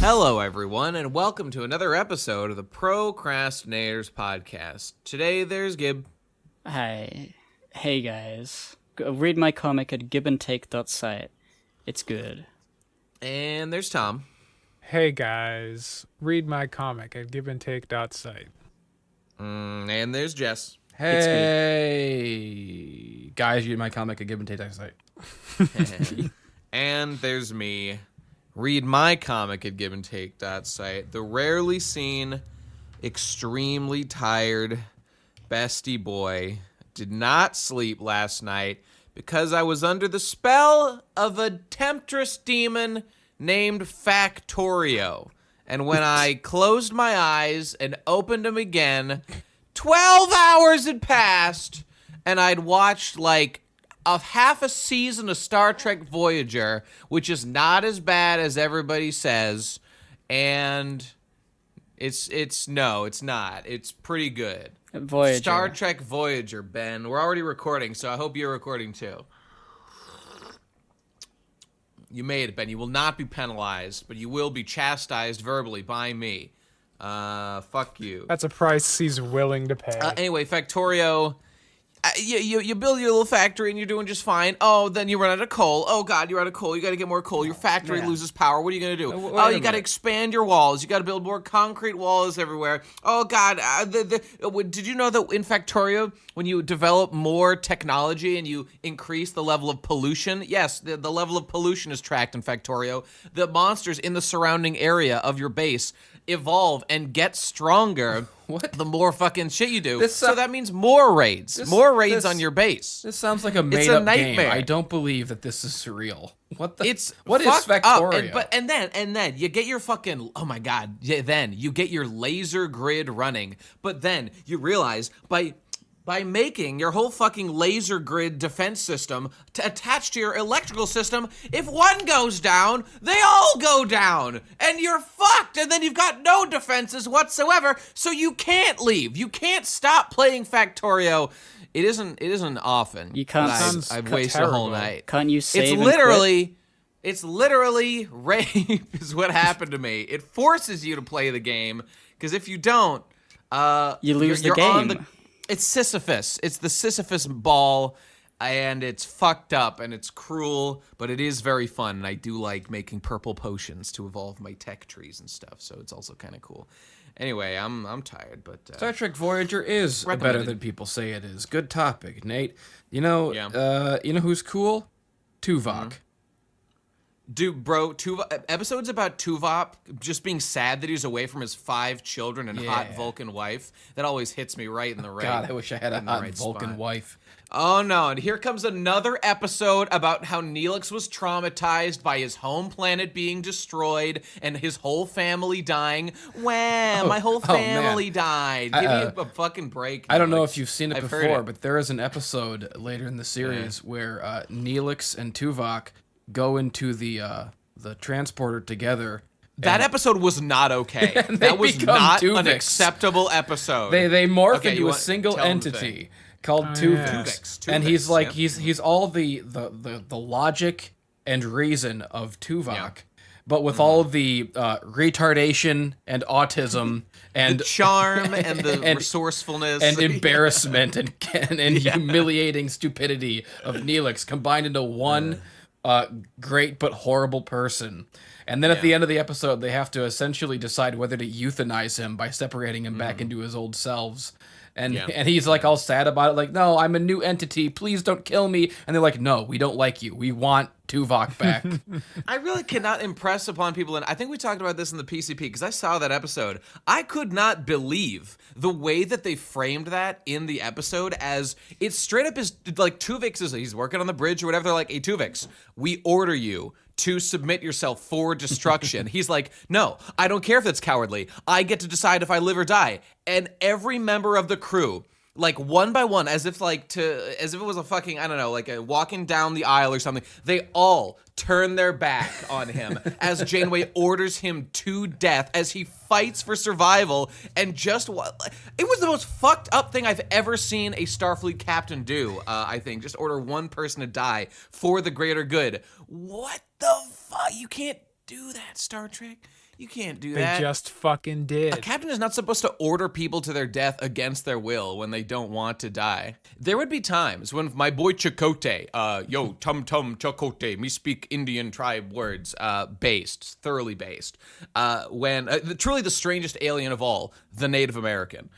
Hello, everyone, and welcome to another episode of the Pro Crastinators podcast. Today, there's Gib. Hi. Hey, guys. Read my comic at gibandtake.site. It's good. And there's Tom. Hey, guys. Read my comic at gibandtake.site. And there's Jess. Hey, guys, read my comic at gibandtake.site. And there's me. Read my comic at gibandtake.site. The rarely seen, extremely tired bestie boy did not sleep last night because I was under the spell of a temptress demon named Factorio. And when I closed my eyes and opened them again, 12 hours had passed, and I'd watched like half a season of Star Trek Voyager, which is not as bad as everybody says, and it's not. It's pretty good. Voyager. Star Trek Voyager, Ben. We're already recording, so I hope you're recording too. You made it, Ben. You will not be penalized, but you will be chastised verbally by me. Fuck you. That's a price he's willing to pay. Anyway, Factorio, you build your little factory and you're doing just fine. Oh, then you run out of coal. Oh, God, you're out of coal. You got to get more coal. Your factory loses power. What are you going to do? You got to expand your walls. You got to build more concrete walls everywhere. Oh, God. Did you know that in Factorio, when you develop more technology and you increase the level of pollution, yes, the level of pollution is tracked in Factorio. The monsters in the surrounding area of your base evolve and get stronger the more fucking shit you do. So that means more raids. More raids on your base. This sounds like a made-up game. I don't believe that this is surreal. What is Factorio? And then you get your fucking, oh my God, then you get your laser grid running. But then you realize by making your whole fucking laser grid defense system attached to your electrical system, if one goes down, they all go down, and you're fucked, and then you've got no defenses whatsoever, so you can't leave. You can't stop playing Factorio. It isn't often. You can't. I've wasted a whole night. Can't you save It's literally rape is what happened to me. It forces you to play the game, because if you don't, you lose you're the game. on the... It's Sisyphus. It's the Sisyphus ball, and it's fucked up, and it's cruel, but it is very fun, and I do like making purple potions to evolve my tech trees and stuff, so it's also kind of cool. Anyway, I'm tired, but... Star Trek Voyager is better than people say it is. Good topic, Nate. You know who's cool? Tuvok. Mm-hmm. Dude, bro, episodes about Tuvok just being sad that he's away from his 5 children and hot Vulcan wife, that always hits me right in the right. God, I wish I had a hot Vulcan wife. Oh, no, and here comes another episode about how Neelix was traumatized by his home planet being destroyed and his whole family dying. Wow, my whole family died. Give me a fucking break, Neelix. I don't know if you've seen it before, but there is an episode later in the series where Neelix and Tuvok go into the transporter together. That episode was not okay. That was not an acceptable episode. They morph into a single entity called Tuvix. And he's like he's all the logic and reason of Tuvok, but with all the retardation and autism and the charm and the resourcefulness and embarrassment and humiliating stupidity of Neelix combined into one great but horrible person. And then at the end of the episode, they have to essentially decide whether to euthanize him by separating him back into his old selves. And he's like all sad about it, like, no, I'm a new entity, please don't kill me. And they're like, no, we don't like you, we want Tuvok back. I really cannot impress upon people, and I think we talked about this in the PCP, because I saw that episode. I could not believe the way that they framed that in the episode, as it straight up is like Tuvix he's working on the bridge or whatever. They're like, hey, Tuvix, we order you to submit yourself for destruction. He's like, no, I don't care if that's cowardly. I get to decide if I live or die. And every member of the crew, like one by one, as if it was a fucking, I don't know, like a walking down the aisle or something, they all turn their back on him as Janeway orders him to death as he fights for survival. And it was the most fucked up thing I've ever seen a Starfleet captain do, I think. Just order one person to die for the greater good. What the fuck? You can't do that, Star Trek. You can't do They that. just fucking did. A captain is not supposed to order people to their death against their will when they don't want to die. There would be times when my boy Chakotay, yo, tum tum Chakotay, me speak Indian tribe words, thoroughly based, when truly the strangest alien of all, the Native American.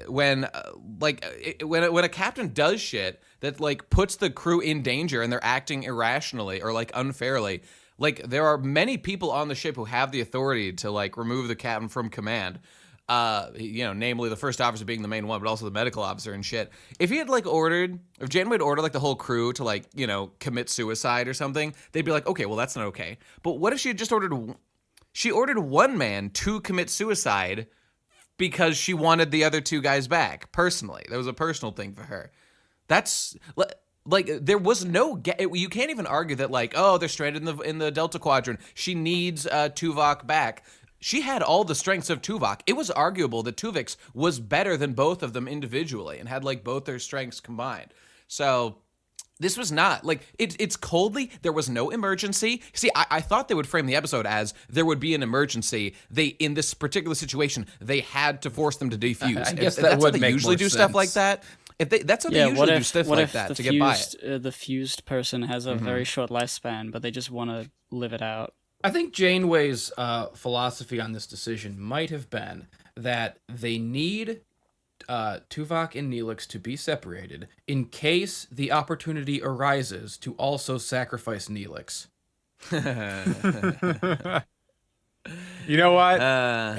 When a captain does shit that like puts the crew in danger and they're acting irrationally or like unfairly, like there are many people on the ship who have the authority to like remove the captain from command. Namely the first officer being the main one, but also the medical officer and shit. If he had like if Janeway had ordered like the whole crew to like, commit suicide or something, they'd be like, okay, well that's not okay. But what if she had just ordered one man to commit suicide because she wanted the other two guys back personally? That was a personal thing for her. That's like there was no. You can't even argue that like, oh, they're stranded in the Delta Quadrant. She needs Tuvok back. She had all the strengths of Tuvok. It was arguable that Tuvix was better than both of them individually and had like both their strengths combined. So this was not like it's coldly. There was no emergency. See, I thought they would frame the episode as there would be an emergency. In this particular situation, they had to force them to defuse. I guess that's would how they make usually more do stuff sense. like that. That's how they usually do stuff like that to get by it. The fused person has a very short lifespan, but they just want to live it out. I think Janeway's philosophy on this decision might have been that they need Tuvok and Neelix to be separated in case the opportunity arises to also sacrifice Neelix. You know what?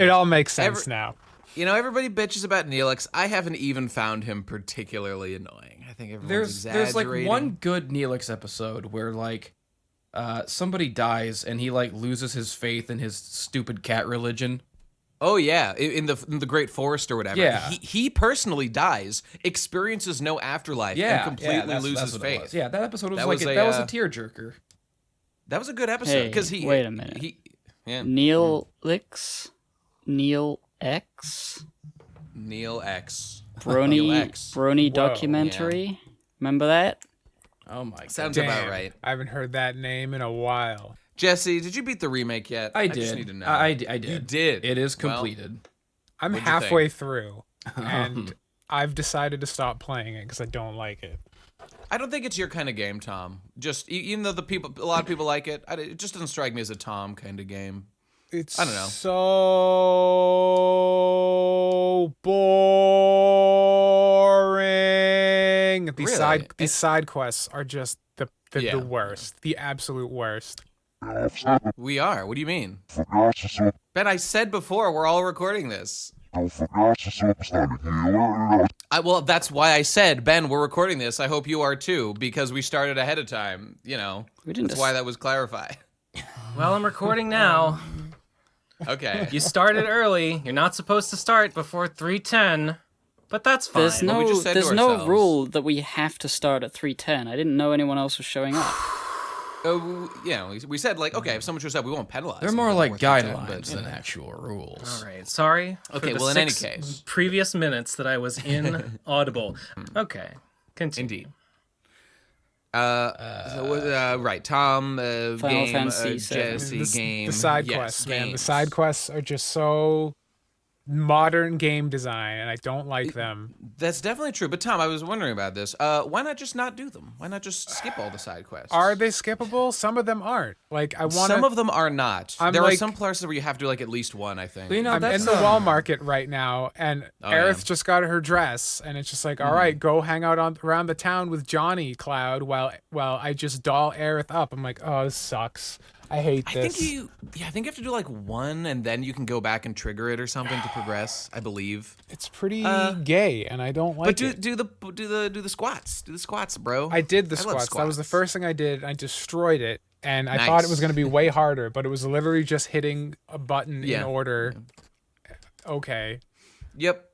It all makes sense now. Everybody bitches about Neelix. I haven't even found him particularly annoying. I think everyone's There's like exaggerating. one good Neelix episode where like somebody dies and he like loses his faith in his stupid cat religion. Oh yeah, in the Great Forest or whatever. Yeah. He personally dies, experiences no afterlife, and completely loses what it faith. was. Yeah, that episode was That like was that was a tearjerker. That was a good episode because wait a minute. Neil X, Neil X, Brony documentary. Remember that? Oh my god. Sounds Damn, about right. I haven't heard that name in a while. Jesse, did you beat the remake yet? I did. just need to know. I did. You did. It is completed. I'm What'd you halfway through, and I've decided to stop playing it because I don't like it. I don't think it's your kind of game, Tom. Just even though a lot of people like it, it just doesn't strike me as a Tom kind of game. It's I don't know. so boring. Really? These side quests are just the Yeah. worst, the absolute worst. We are. What do you mean? Ben, I said before we're all recording this. Well, that's why I said, Ben, we're recording this. I hope you are too, because we started ahead of time. We didn't That's why that was clarified. Well, I'm recording now. Okay. You started early. You're not supposed to start before 3:10, but that's fine. There's But we just said to there's no ourselves- rule that we have to start at 3:10. I didn't know anyone else was showing up. We said like, okay, if someone shows up, we won't penalize. They're them more for like 4:10, guidelines but, than actual rules. All right. Sorry. Okay, for the well, in any 6 case. previous minutes that I was inaudible. Okay. Continue. Indeed. Right, Tom, Final game, Fantasy VII. Jesse, game. The side yes, quests, man. The games. side quests are just so modern game design, and I don't like them. That's definitely true. But Tom, I was wondering about this. Why not just not do them? Why not just skip all the side quests? Are they skippable? Some of them aren't. Like I want Some of them are not. I'm There are like- some places where you have to do like at least one, I think. You know, I'm that's in the wall market right now, and Aerith yeah. just got her dress, and it's just like, all right, go hang out around the town with Johnny Cloud while I just doll Aerith up. I'm like, oh, this sucks. I hate I this. think you have to do like one, and then you can go back and trigger it or something to progress. I believe. It's pretty gay, and I don't like But it. do the squats. Do the squats, bro. I did the love squats. That was the first thing I did. I destroyed it, and I Nice. thought it was going to be way harder, but it was literally just hitting a button in Yeah. order. Okay. Yep.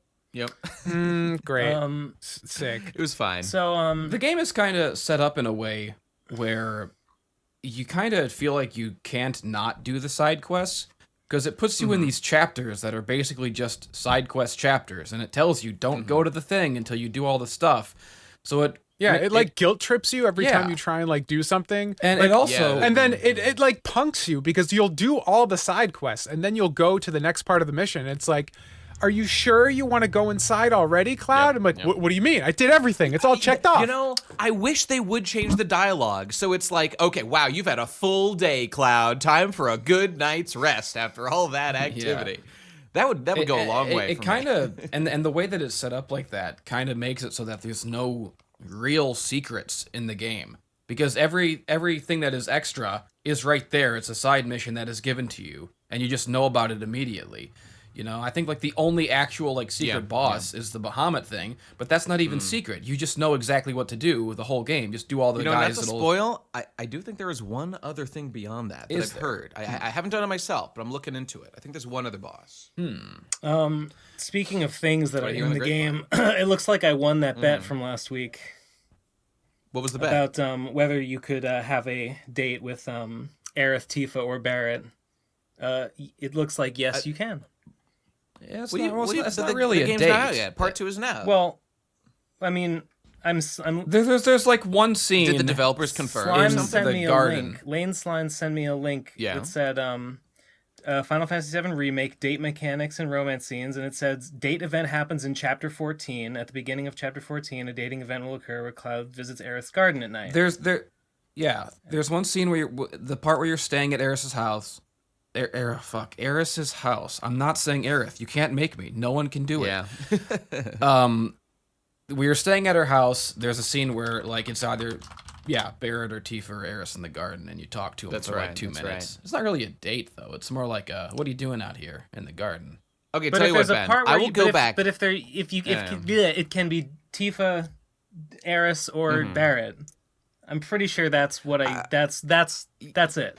Great. Um, Sick. It was fine. So, The game is kind of set up in a way where you kind of feel like you can't not do the side quests because it puts you in these chapters that are basically just side quest chapters, and it tells you don't go to the thing until you do all the stuff. So Yeah, it like guilt trips you every time you try and like do something. And like, it also... And then it like punks you because you'll do all the side quests and then you'll go to the next part of the mission. It's like, are you sure you want to go inside already, Cloud? I'm like, what do you mean? I did everything. It's all checked off. You know, I wish they would change the dialogue. So it's like, okay, wow, you've had a full day, Cloud. Time for a good night's rest after all that activity. That would go a long way. It kind of, and the way that it's set up like that kind of makes it so that there's no real secrets in the game, because everything that is extra is right there. It's a side mission that is given to you and you just know about it immediately. You know, I think like the only actual like secret boss is the Bahamut thing, but that's not even secret. You just know exactly what to do the whole game. Just do all the guys. Not to spoil, I do think there is one other thing beyond that I've heard. I haven't done it myself, but I'm looking into it. I think there's one other boss. Speaking of things that are in the game, it looks like I won that bet from last week. What was the bet? About whether you could have a date with Aerith, Tifa, or Barrett. It looks like yes, you can. Yeah, it's not really a game's date. Not out yet. Part 2 isn't out. Well, I mean, I'm there's like one scene. Did the developers confirm? Slime sent me a link. Lane Slime sent me a link that said Final Fantasy VII Remake date mechanics and romance scenes, and it says date event happens in Chapter 14. At the beginning of Chapter 14, a dating event will occur where Cloud visits Aerith's garden at night. There's one scene where the part where you're staying at Aerith's house. Aerith's house. I'm not saying Aerith. You can't make me. No one can do it. Yeah. We were staying at her house. There's a scene where like it's either Barrett or Tifa or Aerith in the garden, and you talk to them for like 2 minutes. Right. It's not really a date though. It's more like what are you doing out here in the garden? Okay, but tell you what, there's a Ben. part I where will go back. But if it can be Tifa, Aerith, or Barrett. I'm pretty sure that's what that's it.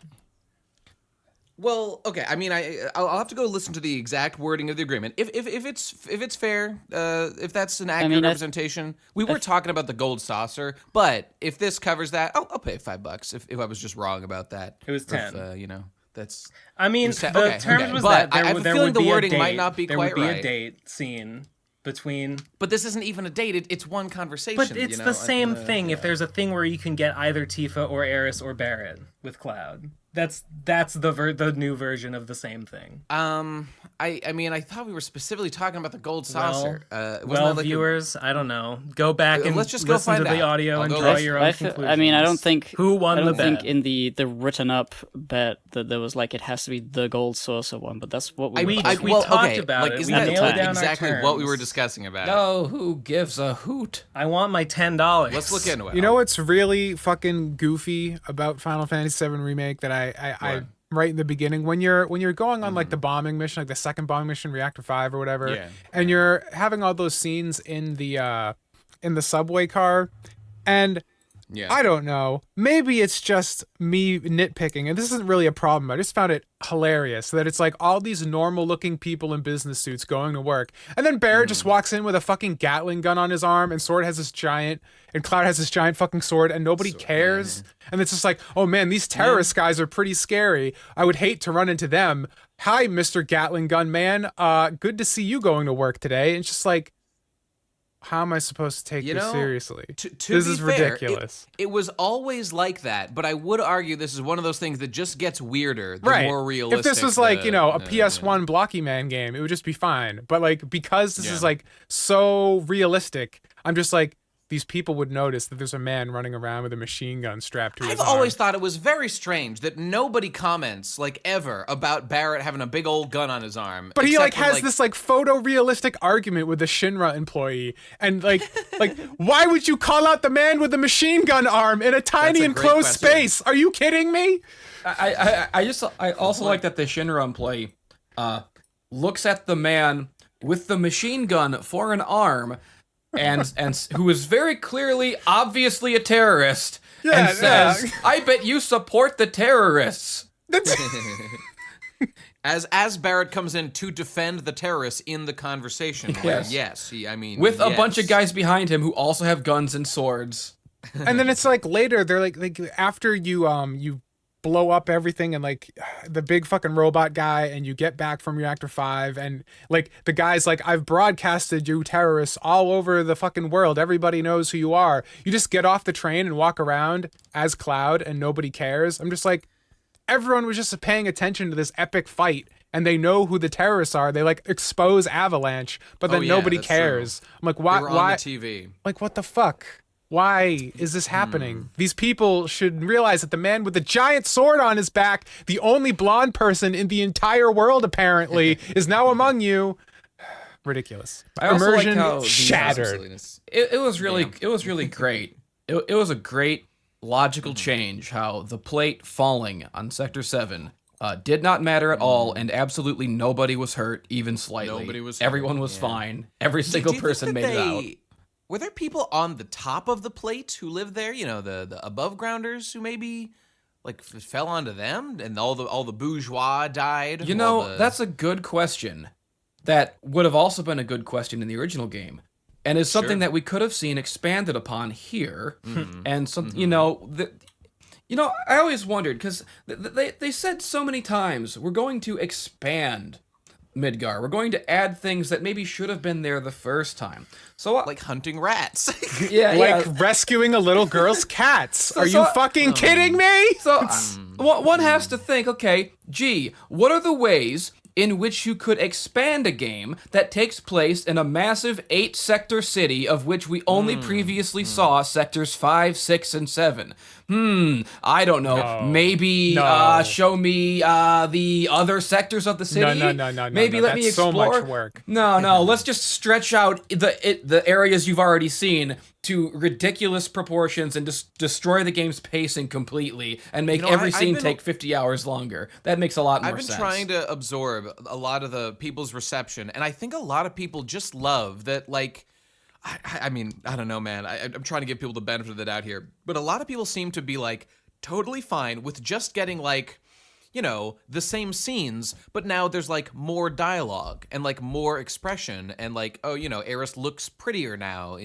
Well, okay. I mean, I'll have to go listen to the exact wording of the agreement. If it's fair, if that's an accurate representation, we were talking about the gold saucer. But if this covers that, I'll pay $5 if I was just wrong about that. It was 10. That's. I mean, the terms was but that I have a feeling the wording might not be quite right. There would be a date scene between. But this isn't even a date. It's one conversation. But it's the same thing. If there's a thing where you can get either Tifa or Aerith or Barrett with Cloud. That's the new version of the same thing. I mean, I thought we were specifically talking about the gold saucer. Viewers, I don't know. Go back and let's just go listen to the audio and draw your own conclusions. I mean, I don't think who won the bet. I don't think in the written up bet that there was like it has to be the gold saucer one, but that's what we talked about it. Isn't we that nailed down exactly our what we were discussing about? No, who gives a hoot? I want my $10. Let's look into it. You know what's really fucking goofy about Final Fantasy VII Remake that I right in the beginning when you're going on like the bombing mission, like the second bombing mission, Reactor 5 or whatever, and you're having all those scenes in the subway car, and I don't know, maybe it's just me nitpicking, and this isn't really a problem. I just found it hilarious that it's like all these normal looking people in business suits going to work, and then Barrett just walks in with a fucking Gatling gun on his arm, and Sword has this giant, and Cloud has this giant fucking sword, and nobody cares. And it's just like, oh man, these terrorist guys are pretty scary. I would hate to run into them. Hi, Mr. Gatling gun man. Good to see you going to work today. And it's just like, how am I supposed to take this seriously? This is ridiculous. It was always like that, but I would argue this is one of those things that just gets weirder the more realistic. If this was like, a PS1 Blocky Man game, it would just be fine. But like, because this is like so realistic, I'm just like, these people would notice that there's a man running around with a machine gun strapped to his arm. I've always thought it was very strange that nobody comments, like, ever about Barrett having a big old gun on his arm. But he, like, has this, like, photorealistic argument with the Shinra employee. And, like, why would you call out the man with the machine gun arm in a tiny enclosed space? Are you kidding me? I also like that the Shinra employee looks at the man with the machine gun for an arm and who is very clearly, obviously a terrorist, and says, "I bet you support the terrorists." As Barrett comes in to defend the terrorists in the conversation, with a bunch of guys behind him who also have guns and swords. And then it's like later they're like after you blow up everything and like the big fucking robot guy, and you get back from Reactor 5, and like the guy's like, I've broadcasted you terrorists all over the fucking world. Everybody knows who you are. You just get off the train and walk around as Cloud and nobody cares. I'm just like, everyone was just paying attention to this epic fight, and they know who the terrorists are. They like expose Avalanche, but then nobody cares. True. I'm like, why? They were on the TV. Like, what the fuck? Why is this happening? These people should realize that the man with the giant sword on his back, the only blonde person in the entire world apparently, is now among you. Ridiculous. I also Immersion like how shattered. It was really great. It was a great logical change how the plate falling on Sector 7 did not matter at all, and absolutely nobody was hurt, even slightly. Nobody was Everyone was fine. Every single person made it out. Were there people on the top of the plate who lived there? You know, the above grounders who maybe like fell onto them, and all the bourgeois died. You know, that's a good question. That would have also been a good question in the original game, and is something that we could have seen expanded upon here. And some, you know, I always wondered because they said so many times we're going to expand Midgar. We're going to add things that maybe should have been there the first time. So like hunting rats. Like rescuing a little girl's cats. Are you fucking kidding me? So one has to think, okay, gee, what are the ways in which you could expand a game that takes place in a massive 8-sector city of which we only previously saw sectors 5, 6, and 7? I don't know. No. Maybe show me the other sectors of the city. No. Maybe let me explore. So much work. No. Let's just stretch out the areas you've already seen to ridiculous proportions and just destroy the game's pacing completely and make every scene take 50 hours longer. That makes a lot more sense. I've been trying to absorb a lot of the people's reception, and I think a lot of people just love that, like, I mean, I don't know, man. I'm trying to give people the benefit of the doubt here, but a lot of people seem to be, like, totally fine with just getting, like, you know, the same scenes, but now there's, like, more dialogue and, like, more expression and, like, oh, you know, Eris looks prettier now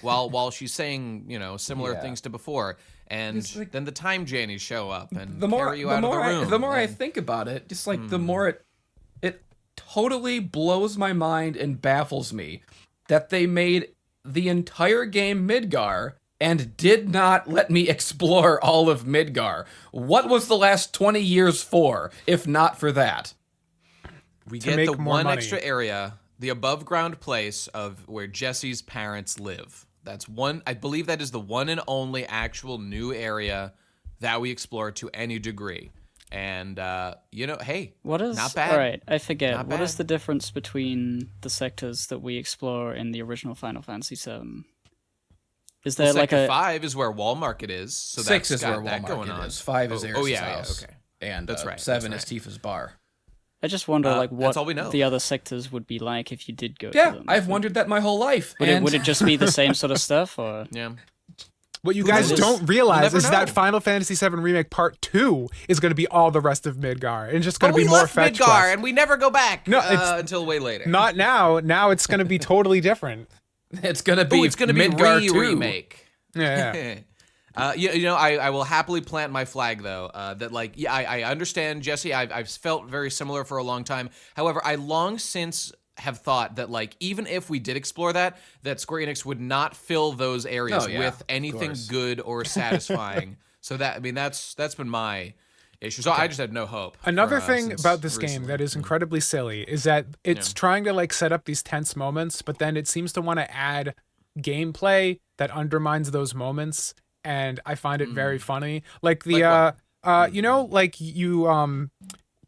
while she's saying, you know, similar things to before. And then the time Jannies show up and carry you out of the room. The more I think about it, just, like, the more it totally blows my mind and baffles me that they made the entire game Midgar and did not let me explore all of Midgar. What was the last 20 years for, if not for that? We get the one extra area, the above ground place of where Jesse's parents live. That's one, I believe that is the one and only actual new area that we explore to any degree. And, you know, hey, not bad. All right, I forget. What is the difference between the sectors that we explore in the original Final Fantasy VII? Is there like Sector 5 is where Wall Market is. So 6 that's is where got Wall Market is. 5 is Eris' house. Okay. And that's right. 7 is Tifa's bar. I just wonder, like, what all we know. the other sectors would be like if you did go to Yeah, them. I've wondered that my whole life. Would it just be the same sort of stuff, or? Yeah. What you guys don't realize is know. that Final Fantasy VII Remake Part 2 is going to be all the rest of Midgar. And it's just going to be more fetch Midgar, quests. and we never go back until way later. Not now. Now it's going to be totally different. It's going to be Midgar 2. Remake. Yeah. You know, I will happily plant my flag, though, that, like, yeah, I understand, Jesse. I've felt very similar for a long time. However, I long since have thought that, like, even if we did explore that Square Enix would not fill those areas with anything good or satisfying. So that, I mean, that's been my issue. So I just had no hope. Another thing about this game that is incredibly silly is that it's trying to, like, set up these tense moments, but then it seems to want to add gameplay that undermines those moments, and I find it very funny. Like the you know, like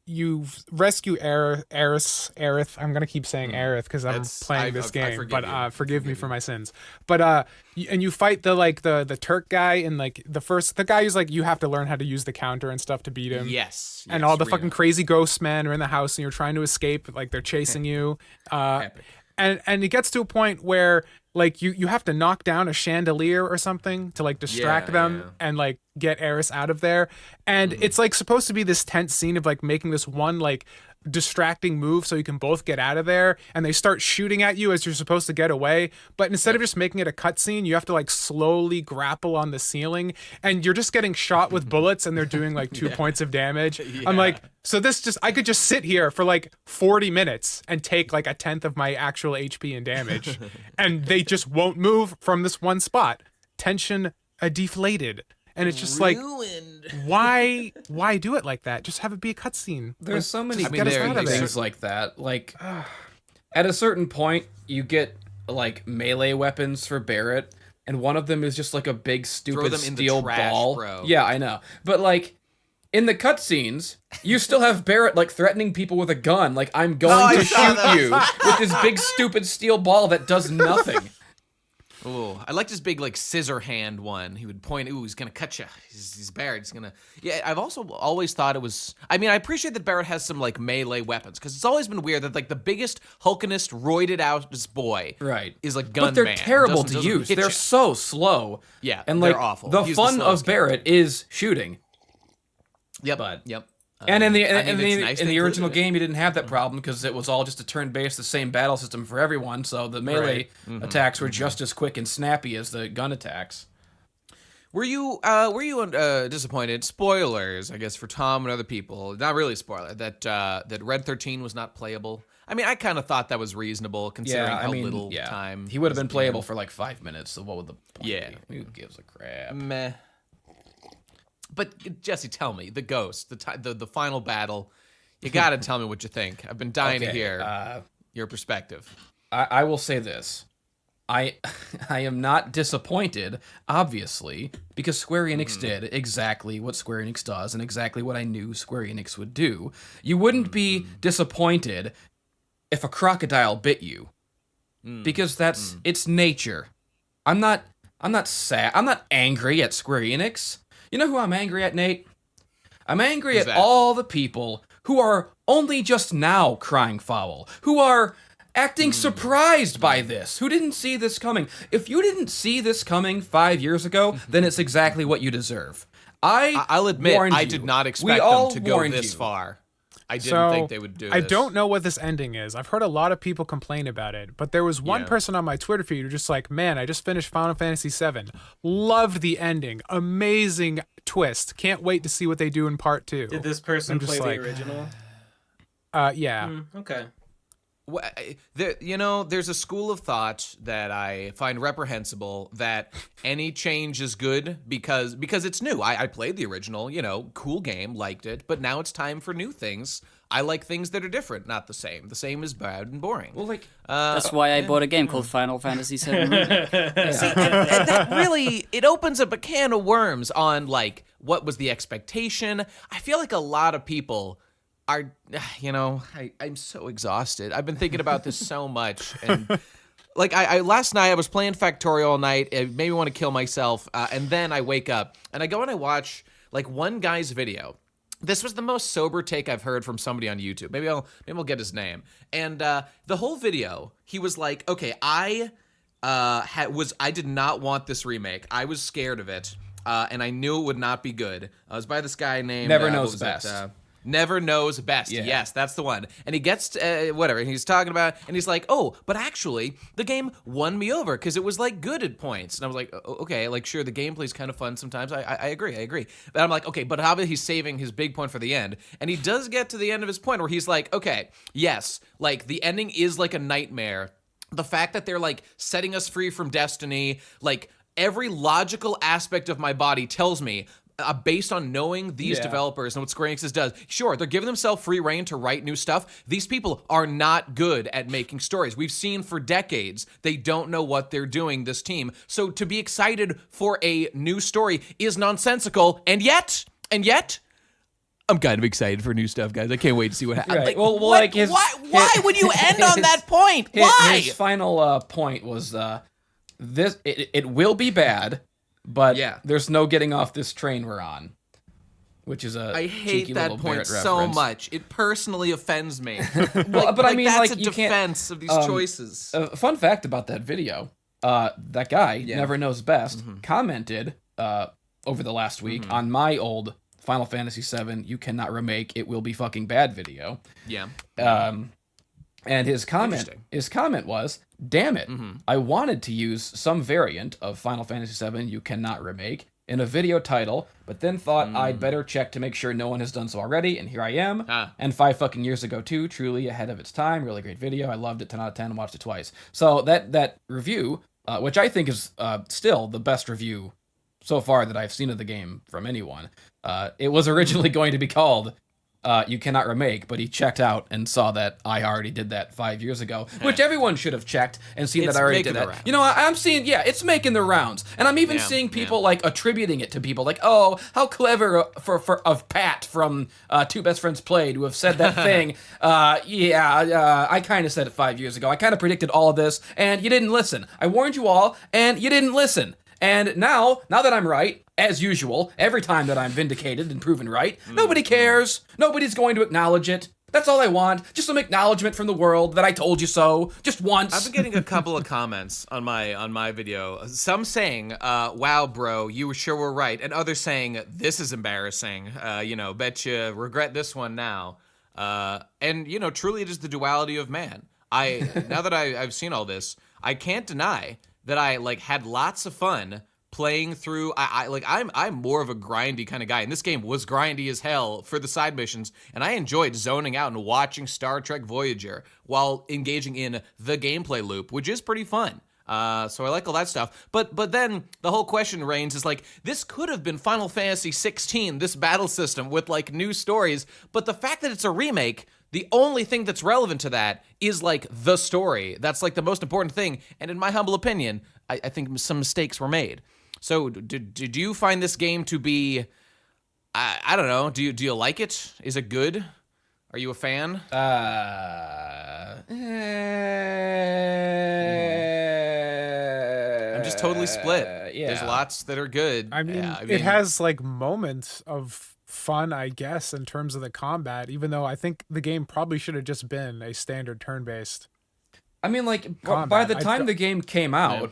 you rescue Aerith. I'm gonna keep saying Aerith because I'm playing this game, but forgive me for my sins. But and you fight the Turk guy, and like the guy who's like, you have to learn how to use the counter and stuff to beat him. Yes. And all the fucking crazy ghost men are in the house, and you're trying to escape. Like they're chasing you. And it gets to a point where like you have to knock down a chandelier or something to like distract them and like get Eris out of there. And it's like supposed to be this tense scene of like making this one like distracting move so you can both get out of there, and they start shooting at you as you're supposed to get away, but instead of just making it a cutscene, you have to like slowly grapple on the ceiling, and you're just getting shot with bullets and they're doing like 2 points of damage. I'm like, so I could just sit here for like 40 minutes and take like a tenth of my actual HP and damage, and they just won't move from this one spot. Tension deflated. And it's just ruined. Like, why do it like that? Just have it be a cutscene. There's so many things like that. Like, at a certain point, you get like melee weapons for Barrett, and one of them is just like a big stupid steel ball. Bro. Yeah, I know. But like, in the cutscenes, you still have Barrett like threatening people with a gun. Like, I'm going to shoot you with this big stupid steel ball that does nothing. Oh, I liked his big like scissor hand one. He would point, ooh, he's gonna cut you. He's Barrett. He's gonna. Yeah, I've also always thought it was. I mean, I appreciate that Barrett has some like melee weapons, because it's always been weird that like the biggest hulkinest roided out boy is like gun man. But they're terrible to use. They're so slow. Yeah, and like they're awful. The fun of Barrett is shooting. Yep. And in the original game, you didn't have that problem because it was all just a turn-based, the same battle system for everyone. So the melee attacks were just as quick and snappy as the gun attacks. Were you disappointed? Spoilers, I guess, for Tom and other people. Not really spoiler that Red 13 was not playable. I mean, I kind of thought that was reasonable considering how little time. He would have been playable for like 5 minutes. So what would the point be? Who gives a crap? Meh. But Jesse, tell me, the ghost, the final battle. You got to tell me what you think. I've been dying to hear your perspective. I will say this: I am not disappointed, obviously, because Square Enix did exactly what Square Enix does and exactly what I knew Square Enix would do. You wouldn't be disappointed if a crocodile bit you, because it's nature. I'm not sad. I'm not angry at Square Enix. You know who I'm angry at, Nate? I'm angry at all the people who are only just now crying foul, who are acting surprised by this, who didn't see this coming. If you didn't see this coming 5 years ago, then it's exactly what you deserve. I'll admit, I did not expect them to go this far. I didn't think they would do this. I don't know what this ending is. I've heard a lot of people complain about it, but there was one person on my Twitter feed who just like, man, I just finished Final Fantasy VII. Loved the ending. Amazing twist. Can't wait to see what they do in part 2. Did this person play the original? Yeah. Okay. Well, there's a school of thought that I find reprehensible that any change is good because it's new. I played the original, cool game, liked it, but now it's time for new things. I like things that are different, not the same. The same is bad and boring. Well, that's why I bought a game called Final Fantasy VII. See, and that really, it opens up a can of worms on like what was the expectation. I feel like a lot of people are, I'm so exhausted. I've been thinking about this so much, and like I last night I was playing Factorio all night. It made me want to kill myself, and then I wake up and I go and I watch like one guy's video. This was the most sober take I've heard from somebody on YouTube. Maybe I'll get his name. And the whole video, he was like, okay, I did not want this remake. I was scared of it, and I knew it would not be good. I was by this guy named Never Knows Best. Never Knows Best. Yeah. Yes, that's the one. And he gets whatever, and he's talking about, and he's like, oh, but actually, the game won me over because it was like good at points. And I was like, okay, like sure, the gameplay's kind of fun sometimes. I agree. But I'm like, okay, but how about he's saving his big point for the end? And he does get to the end of his point where he's like, okay, yes, like the ending is like a nightmare. The fact that they're like setting us free from destiny, like every logical aspect of my body tells me, based on knowing these developers and what Square Enix does, sure, they're giving themselves free reign to write new stuff. These people are not good at making stories. We've seen for decades they don't know what they're doing, this team. So to be excited for a new story is nonsensical, and yet, I'm kind of excited for new stuff, guys. I can't wait to see what happens. Right. Like, why would you end on that point? Why? His final point was this: it will be bad. But there's no getting off this train we're on, which is a I hate that point Barrett so reference. much. It personally offends me. Well, but I mean, that's like a you defense of these choices. A fun fact about that video: that guy Never Knows Best commented over the last week on my old Final Fantasy VII, you cannot remake, it will be fucking bad video. Yeah. And his comment was, damn it, I wanted to use some variant of Final Fantasy VII, you cannot remake, in a video title, but then thought I'd better check to make sure no one has done so already, and here I am. And 5 fucking years ago too, truly ahead of its time, really great video, I loved it, 10 out of 10, watched it twice. So that review, which I think is still the best review so far that I've seen of the game from anyone, it was originally going to be called You Cannot Remake, but he checked out and saw that I already did that 5 years ago, which everyone should have checked and seen that I already did that. You know, I'm seeing, it's making the rounds, and I'm even seeing people like attributing it to people like, oh, how clever of Pat from Two Best Friends Played to have said that thing. I kind of said it 5 years ago. I kind of predicted all of this, and you didn't listen. I warned you all, and you didn't listen. And now that I'm right, as usual, every time that I'm vindicated and proven right, nobody cares. Nobody's going to acknowledge it. That's all I want. Just some acknowledgement from the world that I told you so. Just once. I've been getting a couple of comments on my video. Some saying, wow, bro, you sure were right. And others saying, this is embarrassing. Bet you regret this one now. And, truly it is the duality of man. Now that I've seen all this, I can't deny that I had lots of fun playing through. I'm more of a grindy kind of guy, and this game was grindy as hell for the side missions, and I enjoyed zoning out and watching Star Trek Voyager while engaging in the gameplay loop, which is pretty fun. So I like all that stuff. But then the whole question reigns is this could have been Final Fantasy 16, this battle system with new stories, but the fact that it's a remake, the only thing that's relevant to that is the story. That's the most important thing. And in my humble opinion, I think some mistakes were made. So did you find this game to be, I don't know, do you like it? Is it good? Are you a fan? I'm just totally split. There's lots that are good. I mean, it has moments of fun, I guess, in terms of the combat, even though I think the game probably should have just been a standard turn-based. I mean, by the time the game came out,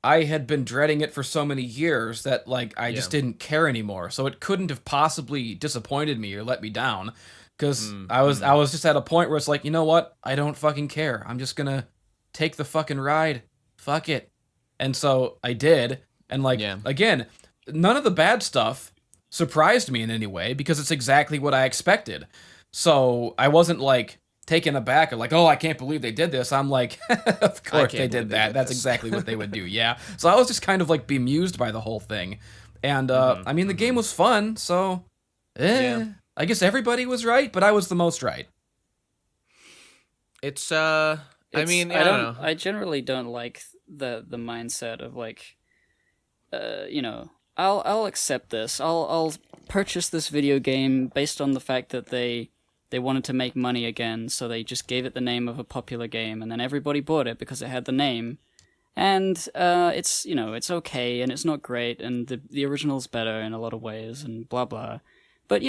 I had been dreading it for so many years that I just didn't care anymore. So it couldn't have possibly disappointed me or let me down, because I was just at a point where it's you know what? I don't fucking care. I'm just gonna take the fucking ride. Fuck it. And so I did. And again, none of the bad stuff surprised me in any way, because it's exactly what I expected. So I wasn't taken aback or oh, I can't believe they did this. I'm of course they did that. That's exactly what they would do. Yeah. So I was just kind of bemused by the whole thing. And I mean, the game was fun, so I guess everybody was right, but I was the most right. I mean, I don't know. I generally don't like the mindset of I'll accept this. I'll purchase this video game based on the fact that they wanted to make money again, so they just gave it the name of a popular game, and then everybody bought it because it had the name. And it's it's okay, and it's not great, and the original's better in a lot of ways, and blah blah. But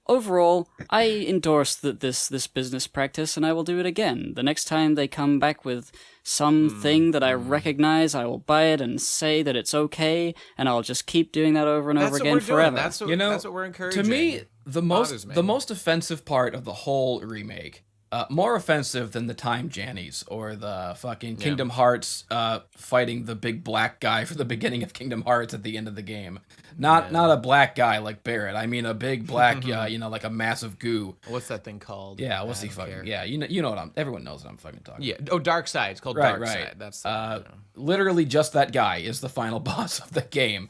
overall, I endorse this business practice, and I will do it again. The next time they come back with something that I recognize, I will buy it and say that it's okay, and I'll just keep doing that over and over again forever. That's what we're encouraging. To me, the most offensive part of the whole remake, more offensive than the Time Jannies or the fucking Kingdom Hearts fighting the big black guy for the beginning of Kingdom Hearts at the end of the game. Not a black guy like Barrett. I mean a big black, a massive goo. What's that thing called? Yeah, what's he fucking? Care. Yeah, you know what everyone knows what I'm fucking talking. Yeah. Oh, Dark Side. It's called Dark Side. That's literally just that guy is the final boss of the game.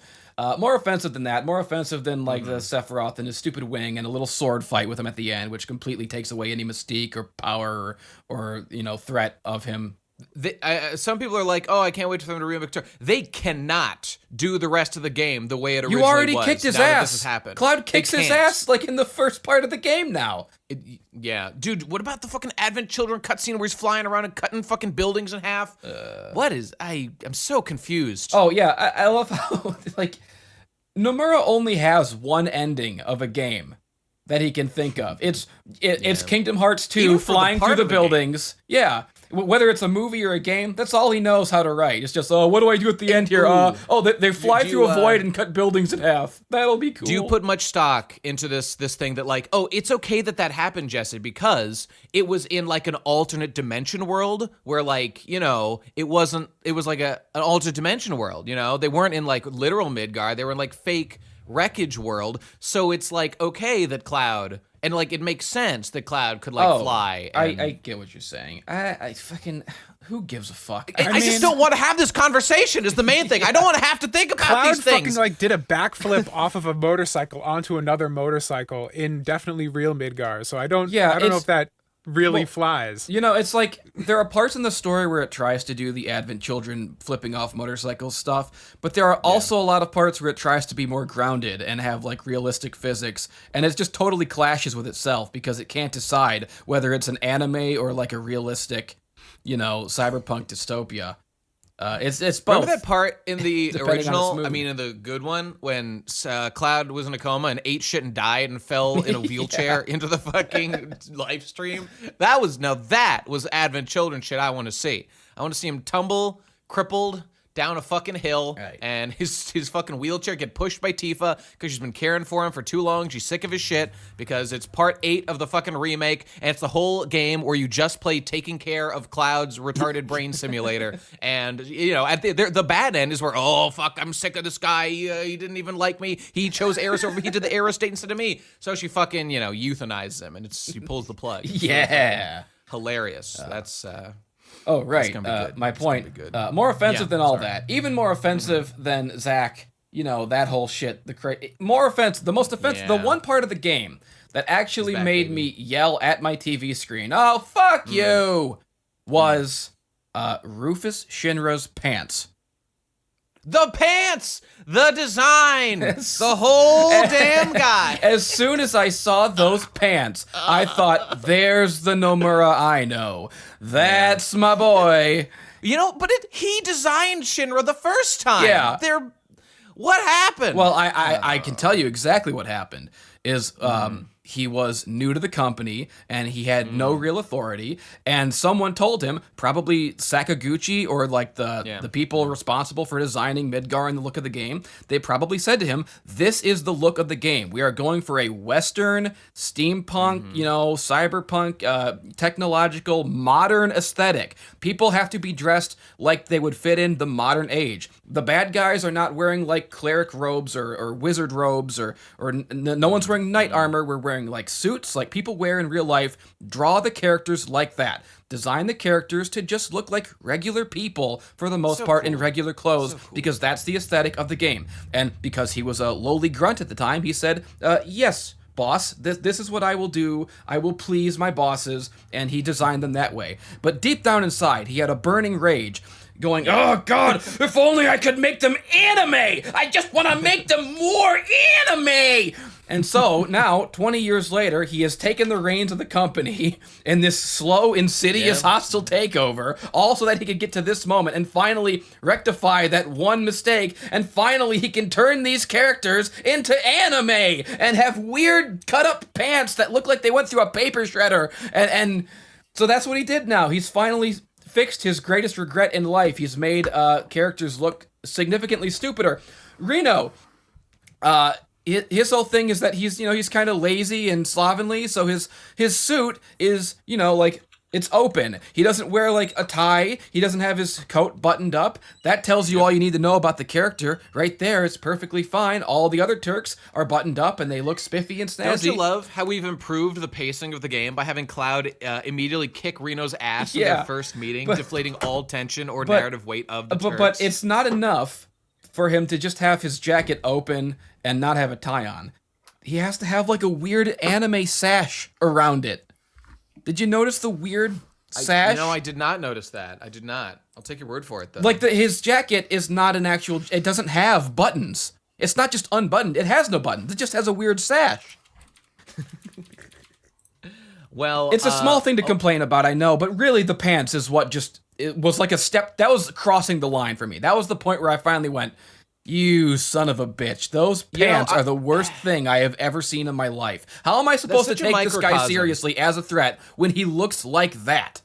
More offensive than that. More offensive than the Sephiroth and his stupid wing and a little sword fight with him at the end, which completely takes away any mystique or power or threat of him. Some people are oh, I can't wait for them to remake. They cannot do the rest of the game the way it originally was. You already kicked his ass. This has happened. Cloud kicks his ass in the first part of the game now. Dude, what about the fucking Advent Children cutscene where he's flying around and cutting fucking buildings in half? I'm so confused. Oh yeah, I love how Nomura only has one ending of a game that he can think of. It's Kingdom Hearts 2 flying through the buildings. Yeah. whether it's a movie or a game, that's all he knows how to write. It's just, what do I do at the end here? They fly through a void and cut buildings in half. That'll be cool. Do you put much stock into this thing that like, it's okay that happened, Jesse, because it was in like an alternate dimension world where like, it was like an alternate dimension world, They weren't in like literal Midgard. They were in like fake wreckage world. So it's like, okay that Cloud... And, like, it makes sense that Cloud could, like, fly. And... I get what you're saying. I fucking... Who gives a fuck? I just don't want to have this conversation is the main thing. I don't want to have to think about these things. Cloud fucking, like, did a backflip off of a motorcycle onto another motorcycle in definitely real Midgard. So I don't know if that really flies. It's like there are parts in the story where it tries to do the Advent Children flipping off motorcycle stuff, but there are also a lot of parts where it tries to be more grounded and have like realistic physics, and it just totally clashes with itself because it can't decide whether it's an anime or like a realistic, cyberpunk dystopia. It's both. Remember that part in the original, in the good one, when Cloud was in a coma and ate shit and died and fell in a wheelchair into the fucking live stream? That was Advent Children shit I want to see. I want to see him tumble, crippled, down a fucking hill, and his fucking wheelchair get pushed by Tifa because she's been caring for him for too long. She's sick of his shit because it's part 8 of the fucking remake, and it's the whole game where you just play taking care of Cloud's retarded brain simulator. And, at the bad end is where, oh, fuck, I'm sick of this guy. He didn't even like me. He chose Eris over, he did the Eris state instead of me. So she fucking, euthanizes him, and she pulls the plug. Yeah. Hilarious. That's... Oh, right. My point. More offensive than all that. Even more offensive than Zach, that whole shit. More offensive. The most offensive. The one part of the game that actually made me yell at my TV screen, oh, fuck you, was Rufus Shinra's pants. The pants! The design! The whole damn guy! As soon as I saw those pants, I thought, there's the Nomura I know. That's my boy. But he designed Shinra the first time. Yeah. What happened? Well, I can tell you exactly what happened. He was new to the company, and he had no real authority, and someone told him, probably Sakaguchi or like the people responsible for designing Midgar and the look of the game, they probably said to him, this is the look of the game. We are going for a Western, steampunk, cyberpunk, technological, modern aesthetic. People have to be dressed like they would fit in the modern age. The bad guys are not wearing like cleric robes or wizard robes or no one's wearing knight armor. We're wearing like suits like people wear in real life. Draw the characters like that. Design the characters to just look like regular people for the most part in regular clothes because that's the aesthetic of the game. And because he was a lowly grunt at the time, he said, yes, boss, this is what I will do. I will please my bosses, and he designed them that way. But deep down inside, he had a burning rage going, oh God, if only I could make them anime! I just want to make them more anime! And so now, 20 years later, he has taken the reins of the company in this slow, insidious, hostile takeover, all so that he could get to this moment and finally rectify that one mistake, and finally he can turn these characters into anime and have weird cut-up pants that look like they went through a paper shredder. And so that's what he did now. He's finally fixed his greatest regret in life. He's made characters look significantly stupider. Reno, his whole thing is that he's kind of lazy and slovenly, so his suit is, like, it's open. He doesn't wear, like, a tie. He doesn't have his coat buttoned up. That tells you all you need to know about the character. Right there, it's perfectly fine. All the other Turks are buttoned up, and they look spiffy and snazzy. Don't you love how we've improved the pacing of the game by having Cloud immediately kick Reno's ass in their first meeting, deflating all tension or narrative weight of the Turks? But it's not enough for him to just have his jacket open and not have a tie on. He has to have, like, a weird anime sash around it. Did you notice the weird sash? No, I did not notice that. I did not. I'll take your word for it, though. Like, his jacket is not an actual... It doesn't have buttons. It's not just unbuttoned. It has no buttons. It just has a weird sash. Well, it's a small thing to complain about, I know, but really the pants is what just... It was like a step... That was crossing the line for me. That was the point where I finally went... You son of a bitch. Those pants are the worst thing I have ever seen in my life. How am I supposed to take this guy seriously as a threat when he looks like that?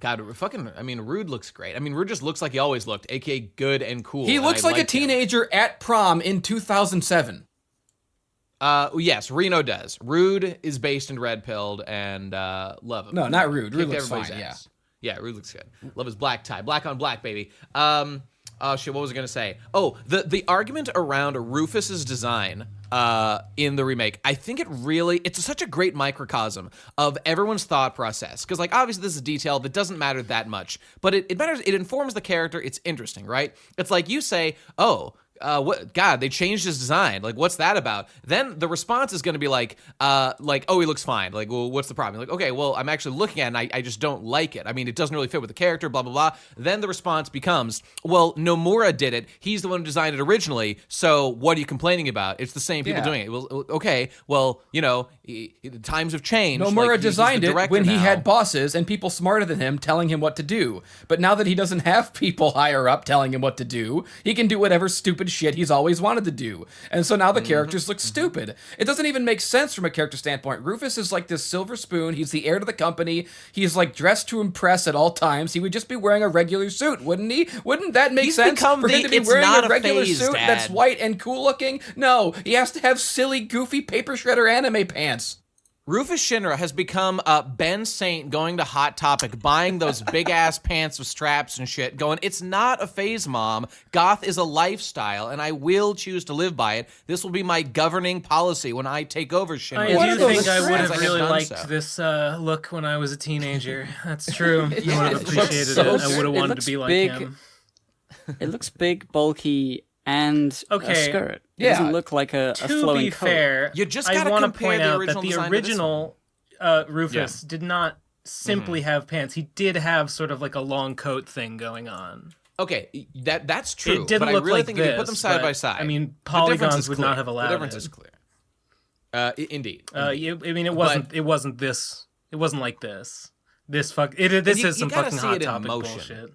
God, fucking, I mean, Rude looks great. I mean, Rude just looks like he always looked, aka good and cool. He looks like a teenager at prom in 2007. Yes, Reno does. Rude is based in Red Pilled, and love him. No, not Rude. Rude looks everybody's fine, ass. Yeah, Rude looks good. Love his black tie. Black on black, baby. Oh shit, what was I gonna say? Oh, the argument around Rufus's design in the remake, I think it's such a great microcosm of everyone's thought process. Because like obviously this is detail that doesn't matter that much, but it matters. It informs the character. It's interesting, right? It's like you say, oh. What God? They changed his design. Like, what's that about? Then the response is going to be like, oh, he looks fine. Like, well, what's the problem? You're like, okay, well, I'm actually looking at it, and I just don't like it. I mean, it doesn't really fit with the character. Blah blah blah. Then the response becomes, well, Nomura did it. He's the one who designed it originally. So what are you complaining about? It's the same people doing it. Well, okay. Well, times have changed. Nomura designed it when he had bosses. bosses and people smarter than him telling him what to do. But now that he doesn't have people higher up telling him what to do, he can do whatever stupid shit he's always wanted to do. And so now the characters look stupid. It doesn't even make sense from a character standpoint. Rufus is like this silver spoon. He's the heir to the company. He's like dressed to impress at all times. He would just be wearing a regular suit, wouldn't he? Wouldn't that make sense for him to be wearing a regular suit that's white and cool looking? No, he has to have silly, goofy paper shredder anime pants. Rufus Shinra has become Ben Saint going to Hot Topic, buying those big-ass pants with straps and shit, going, it's not a phase, Mom. Goth is a lifestyle, and I will choose to live by it. This will be my governing policy when I take over Shinra. I do think I would have really liked this look when I was a teenager. That's true. I would have appreciated it. I would have wanted to be like him. It looks big, bulky, and a skirt. It doesn't look like a flowing coat. To be fair, you just gotta compare the original that the original Rufus did not simply have pants. He did have sort of like a long coat thing going on. Okay, that's true. It didn't but look I really like think this, if you put them side by side, I mean, polygons would not have allowed it. The difference is clear. Indeed. I mean, it wasn't this. It wasn't like this. This is some fucking Hot Topic bullshit.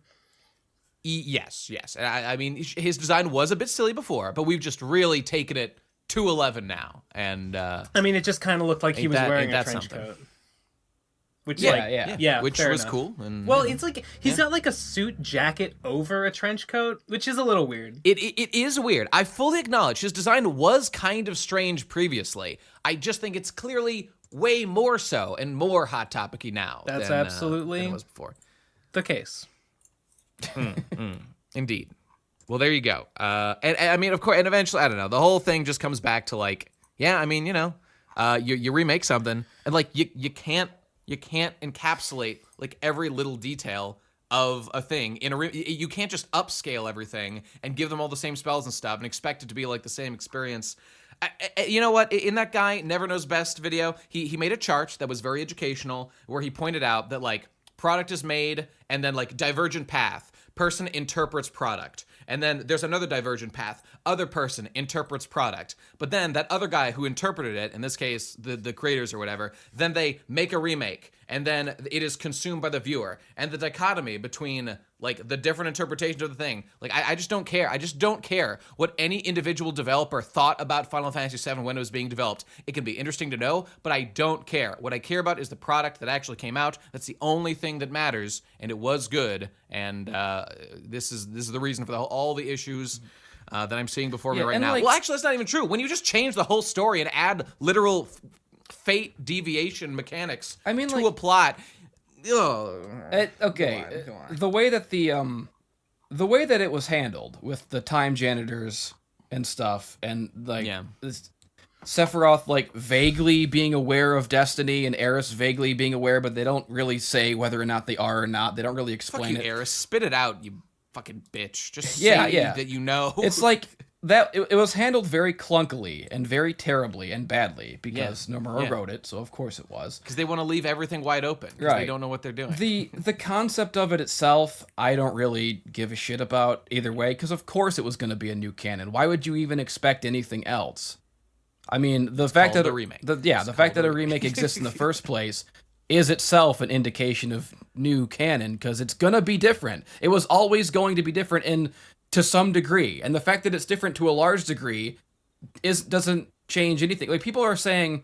Yes. I mean, his design was a bit silly before, but we've just really taken it to 11 now. And I mean, it just kind of looked like he was wearing a trench coat. Which, which was cool. And, well, it's like he's got like a suit jacket over a trench coat, which is a little weird. It is weird. I fully acknowledge his design was kind of strange previously. I just think it's clearly way more so and more Hot Topic-y now. That's absolutely than it was before. The case. Indeed. Well, there you go. And I mean, of course, and eventually, I don't know. The whole thing just comes back to like, I mean, you remake something, and like you can't encapsulate like every little detail of a thing in you can't just upscale everything and give them all the same spells and stuff and expect it to be like the same experience. You know what? In that guy Never Knows Best video, he made a chart that was very educational where he pointed out that like product is made and then like divergent path, person interprets product. And then there's another divergent path, other person interprets product. But then that other guy who interpreted it, in this case, the creators or whatever, then they make a remake. And then it is consumed by the viewer. And the dichotomy between like the different interpretations of the thing, like I just don't care. I just don't care what any individual developer thought about Final Fantasy VII when it was being developed. It can be interesting to know, but I don't care. What I care about is the product that actually came out. That's the only thing that matters, and it was good. And this is the reason for all the issues that I'm seeing before me right now. Like, well, actually, that's not even true. When you just change the whole story and add literal fate deviation mechanics to a plot. Okay, go on. The way that it was handled with the time janitors and stuff, and like this Sephiroth like vaguely being aware of destiny and Eris vaguely being aware, but they don't really say whether or not they are or not. They don't really explain it. Eris, spit it out, you fucking bitch. Just say that you know. It's like that. It was handled very clunkily and very terribly and badly because Nomura wrote it, so of course it was. Because they want to leave everything wide open. Because they don't know what they're doing. The concept of it itself, I don't really give a shit about either way. Because of course it was going to be a new canon. Why would you even expect anything else? I mean, the fact that a remake exists in the first place is itself an indication of new canon because it's gonna be different. It was always going to be different to some degree, and the fact that it's different to a large degree doesn't change anything. Like people are saying,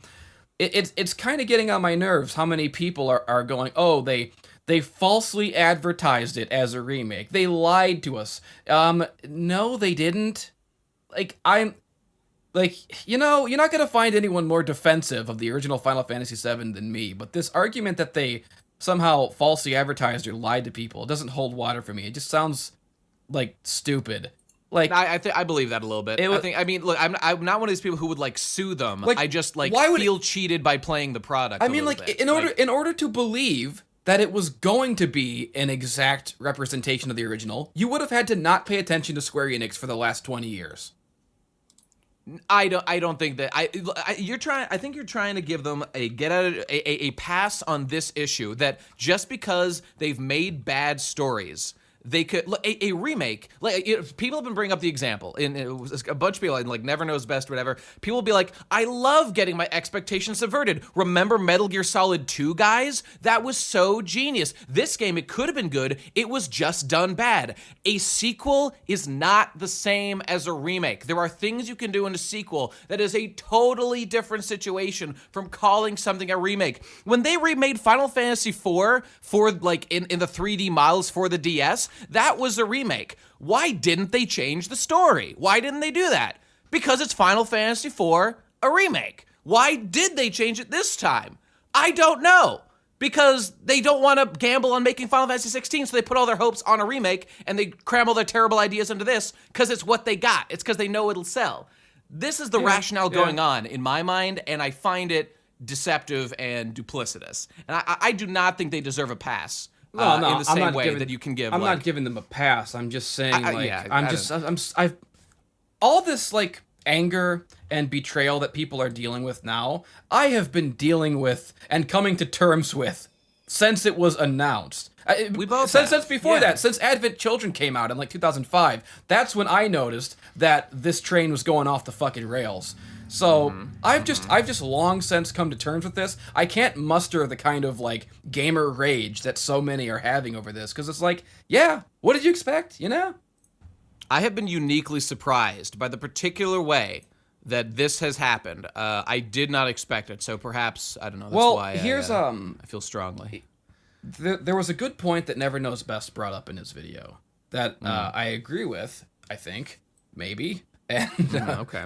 it's kind of getting on my nerves how many people are going, oh, they They falsely advertised it as a remake. They lied to us. No, they didn't. Like, you're not going to find anyone more defensive of the original Final Fantasy VII than me, but this argument that they somehow falsely advertised or lied to people doesn't hold water for me. It just sounds, like, stupid. Like, I believe that a little bit. Look, I'm not one of these people who would like sue them. Like, I just feel cheated by playing the product. In order to believe that it was going to be an exact representation of the original, you would have had to not pay attention to Square Enix for the last 20 years. I don't think that I think you're trying to give them a pass on this issue, that just because they've made bad stories, they could a remake. People have been bringing up the example, and a bunch of people like Never Knows Best, whatever. People will be like, "I love getting my expectations subverted." Remember Metal Gear Solid 2, guys? That was so genius. This game, it could have been good. It was just done bad. A sequel is not the same as a remake. There are things you can do in a sequel that is a totally different situation from calling something a remake. When they remade Final Fantasy IV for in the 3D models for the DS. That was a remake. Why didn't they change the story? Why didn't they do that? Because it's Final Fantasy IV, a remake. Why did they change it this time? I don't know. Because they don't want to gamble on making Final Fantasy 16, so they put all their hopes on a remake, and they cram all their terrible ideas into this, because it's what they got. It's because they know it'll sell. This is the rationale going on in my mind, and I find it deceptive and duplicitous. And I do not think they deserve a pass. In the same way that you can give. I'm not giving them a pass. I'm just saying, all this like anger and betrayal that people are dealing with now, I have been dealing with and coming to terms with since it was announced. We both since before that, since Advent Children came out in like 2005. That's when I noticed that this train was going off the fucking rails. So I've just long since come to terms with this. I can't muster the kind of like gamer rage that so many are having over this, because it's like, yeah, what did you expect? You know? I have been uniquely surprised by the particular way that this has happened. I did not expect it, so perhaps I don't know. That's why I feel strongly. There was a good point that Never Knows Best brought up in his video that I agree with. I think maybe. And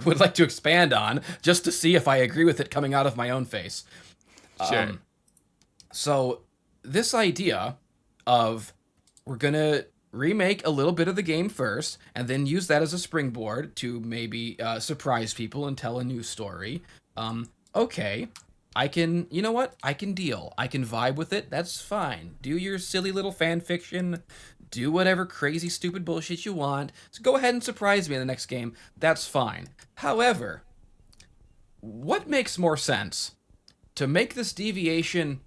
would like to expand on, just to see if I agree with it coming out of my own face. Sure. So this idea of we're going to remake a little bit of the game first, and then use that as a springboard to maybe surprise people and tell a new story. Okay, I can, you know what? I can deal. I can vibe with it. That's fine. Do your silly little fan fiction. Do whatever crazy, stupid bullshit you want. So go ahead and surprise me in the next game. That's fine. However, what makes more sense? To make this deviation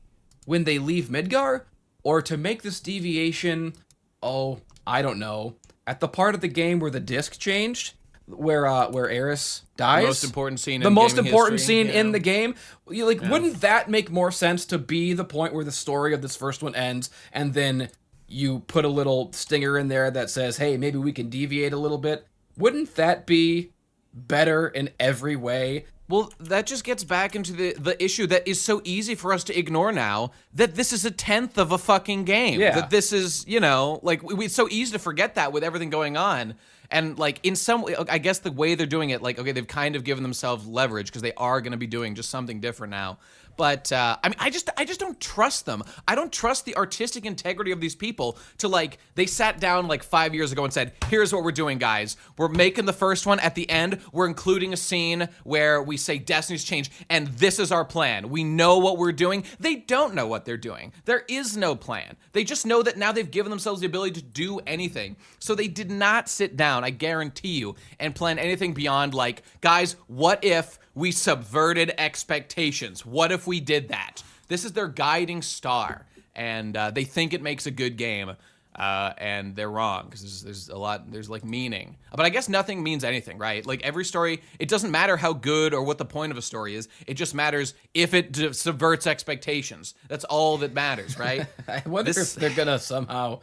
when they leave Midgar? Or to make this deviation, I don't know, at the part of the game where the disc changed? Where Aeris dies? The most important scene in the game. Wouldn't that make more sense to be the point where the story of this first one ends, and then you put a little stinger in there that says, hey, maybe we can deviate a little bit? Wouldn't that be better in every way? Well, that just gets back into the issue that is so easy for us to ignore now, that this is a 1/10 of a fucking game. Yeah. That this is, it's so easy to forget that with everything going on. And, in some way, I guess the way they're doing it, they've kind of given themselves leverage because they are going to be doing just something different now. But, I just don't trust them. I don't trust the artistic integrity of these people to, they sat down, 5 years ago and said, here's what we're doing, guys. We're making the first one. At the end, we're including a scene where we say Destiny's changed, and this is our plan. We know what we're doing. They don't know what they're doing. There is no plan. They just know that now they've given themselves the ability to do anything. So they did not sit down, I guarantee you, and plan anything beyond, guys, what if we subverted expectations? What if we did that? This is their guiding star, and they think it makes a good game, and they're wrong, because there's meaning. But I guess nothing means anything, right? Every story, it doesn't matter how good or what the point of a story is. It just matters if it subverts expectations. That's all that matters, right? I wonder if they're gonna somehow,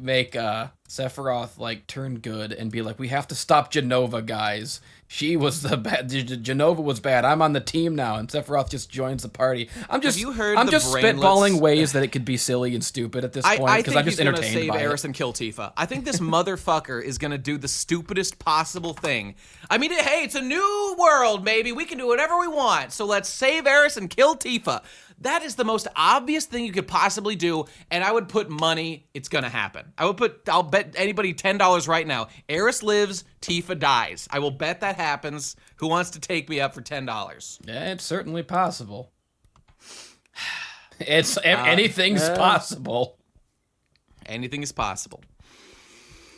make Sephiroth like turn good and be like, we have to stop Genova, guys. She was the bad. Genova was bad. I'm on the team now, and Sephiroth just joins the party. I'm just spitballing ways that it could be silly and stupid at this point because I'm just entertained by it. I think he's gonna save Aeris and kill Tifa. I think this motherfucker is gonna do the stupidest possible thing. I mean, hey, it's a new world, maybe we can do whatever we want. So let's save Aeris and kill Tifa. That is the most obvious thing you could possibly do, and I would put money it's gonna happen. I'll bet anybody $10 right now. Aeris lives, Tifa dies. I will bet that happens. Who wants to take me up for $10? Yeah, it's certainly possible. Anything's possible. Anything is possible.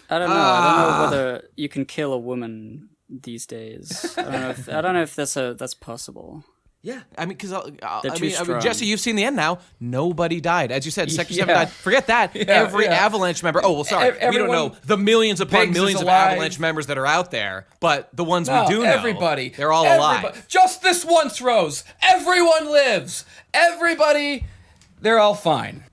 I don't know. I don't know whether you can kill a woman these days. I don't know if that's possible. Yeah, I mean, because Jesse, you've seen the end now. Nobody died, as you said. Sector 7 died. Forget that. Every Avalanche member. Oh well, sorry. We don't know the millions upon millions of Avalanche members that are out there, but the ones we do know, everybody, they're all alive. Just this once, Rose. Everyone lives. Everybody, they're all fine.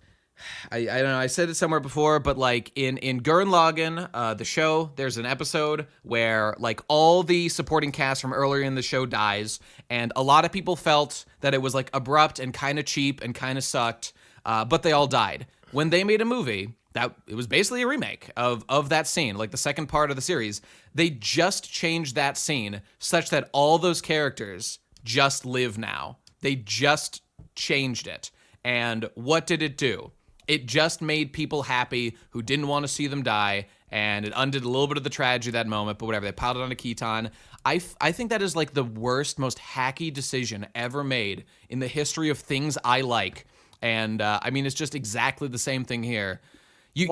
I don't know. I said it somewhere before, but like in Gurren Lagann, the show, there's an episode where like all the supporting cast from earlier in the show dies, and a lot of people felt that it was like abrupt and kind of cheap and kind of sucked, but they all died. When they made a movie, that it was basically a remake of that scene, like the second part of the series. They just changed that scene such that all those characters just live now. They just changed it. And what did it do? It just made people happy who didn't want to see them die, and it undid a little bit of the tragedy of that moment, but whatever. They piled it on a Keaton. I think that is like the worst, most hacky decision ever made in the history of things I like. And I mean, it's just exactly the same thing here. You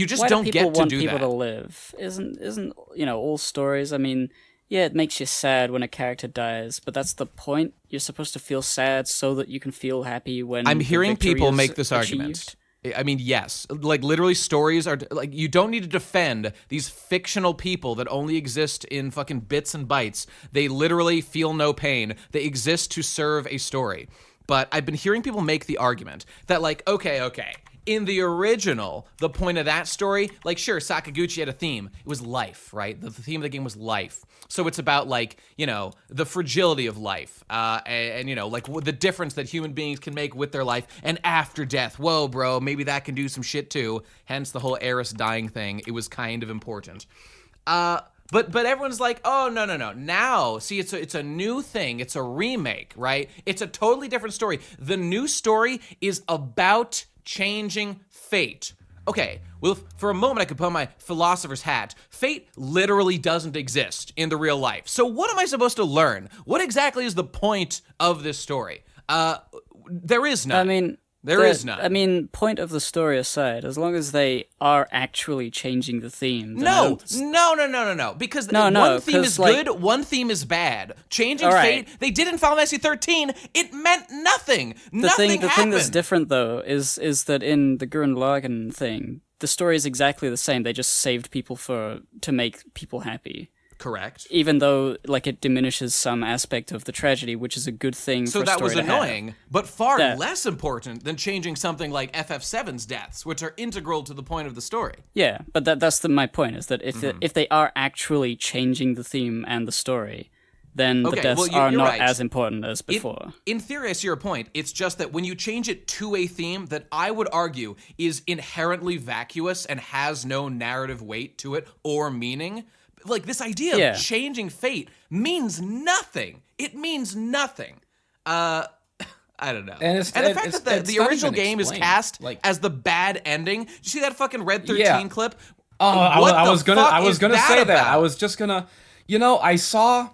just don't get to do that. Why do people want people to live? Isn't all stories? I mean, yeah, it makes you sad when a character dies, but that's the point. You're supposed to feel sad so that you can feel happy when I'm hearing people make this achieved. argument. I mean, yes, like literally stories are like, you don't need to defend these fictional people that only exist in fucking bits and bytes. They literally feel no pain. They exist to serve a story. But I've been hearing people make the argument that like, okay. In the original, the point of that story, like sure, Sakaguchi had a theme. It was life, right? The theme of the game was life. So it's about like, the fragility of life, and like the difference that human beings can make with their life and after death. Whoa, bro, maybe that can do some shit too. Hence the whole Aeris dying thing. It was kind of important. But everyone's like, oh, no. Now, see, it's a new thing. It's a remake, right? It's a totally different story. The new story is about changing fate. Okay, well, for a moment I could put on my philosopher's hat. Fate literally doesn't exist in the real life. So what am I supposed to learn? What exactly is the point of this story? There is none. There is none. I mean, point of the story aside, as long as they are actually changing the theme. No. Because one theme is good, one theme is bad. Changing fate, they did in Final Fantasy 13, it meant nothing. Nothing happened. The thing that's different, though, is that in the Gurren Lagann thing, the story is exactly the same. They just saved people to make people happy. Correct. Even though, like, it diminishes some aspect of the tragedy, which is a good thing for a story to have. So that was annoying, but far less important than changing something like FF7's deaths, which are integral to the point of the story. Yeah, but that's my point, is that if they are actually changing the theme and the story, then the deaths are not as important as before. In theory, I see your point. It's just that when you change it to a theme that I would argue is inherently vacuous and has no narrative weight to it or meaning, like this idea of changing fate means nothing. It means nothing. I don't know. And the fact that the original game is cast as the bad ending. Did you see that fucking Red 13 clip? Oh, I was gonna say that. I was just gonna, I saw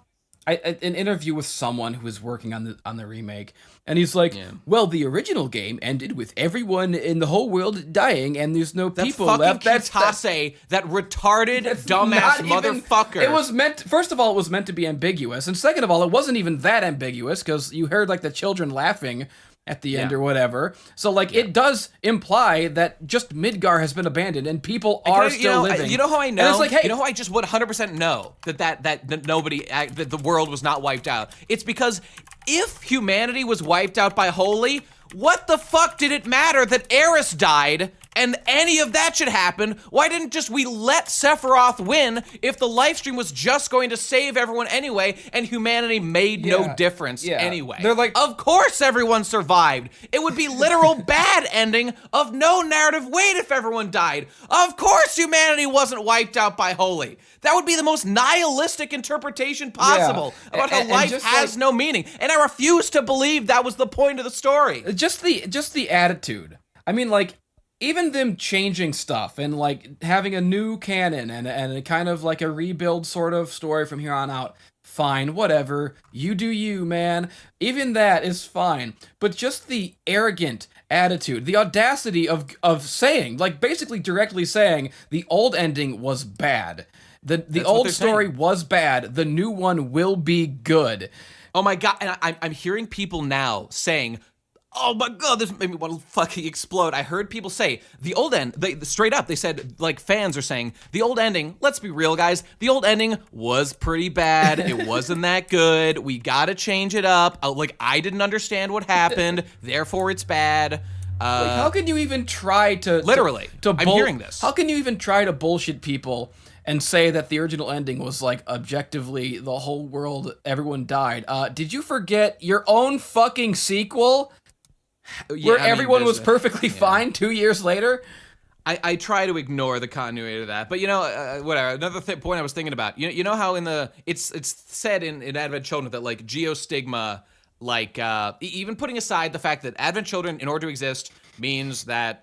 an interview with someone who was working on the remake, and he's like, well, the original game ended with everyone in the whole world dying, and there's no people left. That's Kitase, that retarded, dumbass motherfucker. It was first of all, it was meant to be ambiguous, and second of all, it wasn't even that ambiguous, because you heard, like, the children laughing at the end or whatever. So, like, it does imply that just Midgar has been abandoned and people are still living. You know how I know? It's like, hey, you know how I just would 100% know that nobody, that the world was not wiped out? It's because if humanity was wiped out by Holy, what the fuck did it matter that Aeris died and any of that should happen, why didn't just we let Sephiroth win if the live stream was just going to save everyone anyway and humanity made no difference anyway? They're like, of course everyone survived. It would be literal bad ending of no narrative weight if everyone died. Of course humanity wasn't wiped out by Holy. That would be the most nihilistic interpretation possible about how life has no meaning. And I refuse to believe that was the point of the story. Just the attitude. I mean, like, even them changing stuff and, like, having a new canon and a kind of, like, a rebuild sort of story from here on out, fine, whatever. You do you, man. Even that is fine. But just the arrogant attitude, the audacity of saying, like, basically directly saying, the old ending was bad. The old story was bad. The new one will be good. Oh, my God. And I'm hearing people now saying, oh my God, this made me want to fucking explode. I heard people say the old end, straight up, they said, like, fans are saying, the old ending, let's be real, guys, the old ending was pretty bad. It wasn't that good. We gotta change it up. Like, I didn't understand what happened, therefore it's bad. Like, how can you even try to... Literally, I'm hearing this. How can you even try to bullshit people and say that the original ending was, like, objectively, the whole world, everyone died? Did you forget your own fucking sequel? Where everyone was perfectly fine 2 years later? I try to ignore the continuity of that, but you know, whatever. Another point I was thinking about, you know how in the it's said in Advent Children that, like, geostigma, like, even putting aside the fact that Advent Children, in order to exist, means that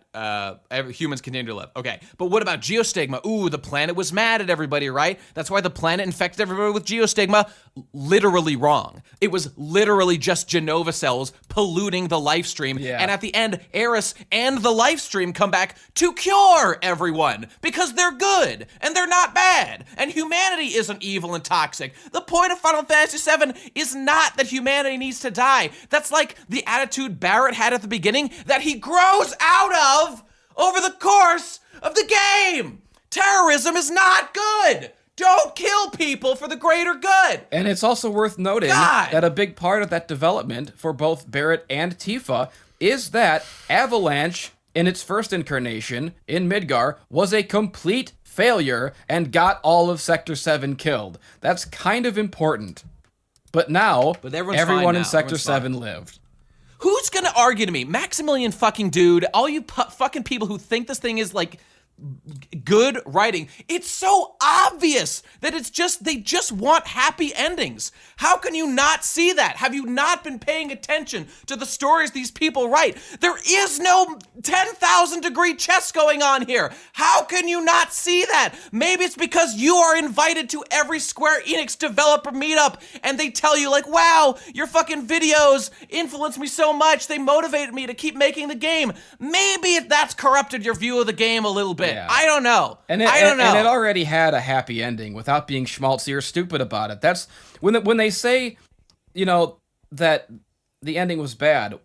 humans continue to live. Okay, but what about geostigma? Ooh, the planet was mad at everybody, right? That's why the planet infected everybody with geostigma. Literally wrong. It was literally just Genova cells polluting the life stream. Yeah. And at the end, Eris and the life stream come back to cure everyone because they're good and they're not bad. And humanity isn't evil and toxic. The point of Final Fantasy VII is not that humanity needs to die. That's like the attitude Barrett had at the beginning that he grows out of over the course of the game. Terrorism is not good. Don't kill people for the greater good. And it's also worth noting that a big part of that development for both Barrett and Tifa is that Avalanche, in its first incarnation in Midgar, was a complete failure and got all of Sector 7 killed. That's kind of important. But now, everyone in Sector 7 lived. Who's gonna argue to me? Maximilian fucking dude, all you fucking people who think this thing is, like, good writing, it's so obvious that they just want happy endings. How can you not see that? Have you not been paying attention to the stories these people write? There is no 10,000 degree chess going on here. How can you not see that? Maybe it's because you are invited to every Square Enix developer meetup and they tell you, like, wow, your fucking videos influenced me so much, they motivated me to keep making the game. Maybe that's corrupted your view of the game a little bit. Yeah. I don't know. I don't know. And it already had a happy ending without being schmaltzy or stupid about it. That's when they say, you know, that the ending was bad.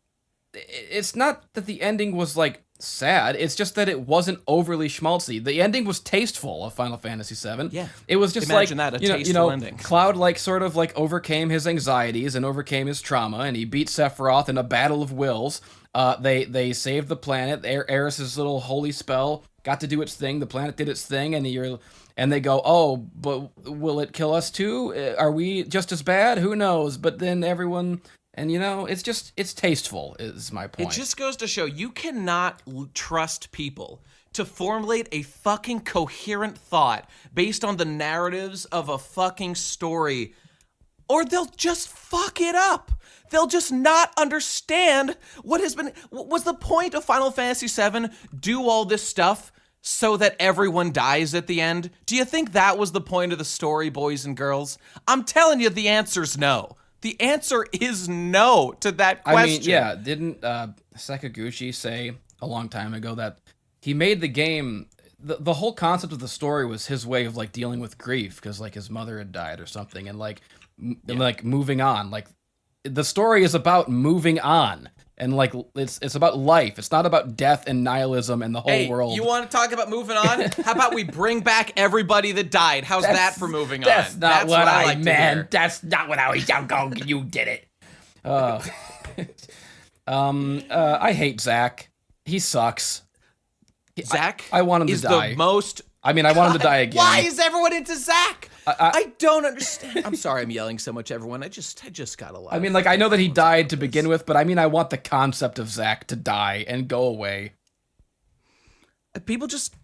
It's not that the ending was, like, sad. It's just that it wasn't overly schmaltzy. The ending was tasteful of Final Fantasy VII. Yeah. It was just Imagine that, a tasteful ending. Cloud, like, sort of, like, overcame his anxieties and overcame his trauma, and he beat Sephiroth in a battle of wills. They saved the planet. Eris's little holy spell got to do its thing. The planet did its thing, and they go, oh, but will it kill us too? Are we just as bad? Who knows? But then everyone, and you know, it's tasteful is my point. It just goes to show you cannot trust people to formulate a fucking coherent thought based on the narratives of a fucking story, or they'll just fuck it up. They'll just not understand what was the point of Final Fantasy VII. Do all this stuff so that everyone dies at the end? Do you think that was the point of the story, boys and girls? I'm telling you, the answer's no. The answer is no to that question. I mean, yeah, didn't Sakaguchi say a long time ago that he made the game... The whole concept of the story was his way of, like, dealing with grief because, like, his mother had died or something, and, like, like, moving on. Like, the story is about moving on, and, like, it's about life. It's not about death and nihilism and the whole world. You want to talk about moving on? How about we bring back everybody that died? How's that for moving on? That's not what I meant. That's not what I was. You did it. I hate Zach. He sucks. Zach I want him to is die. the most... I mean, I want him to die again. Why is everyone into Zach? I don't understand. I'm sorry I'm yelling so much, everyone. I just got a lot. I mean, like, I know that he died to begin with, but I mean, I want the concept of Zach to die and go away. People just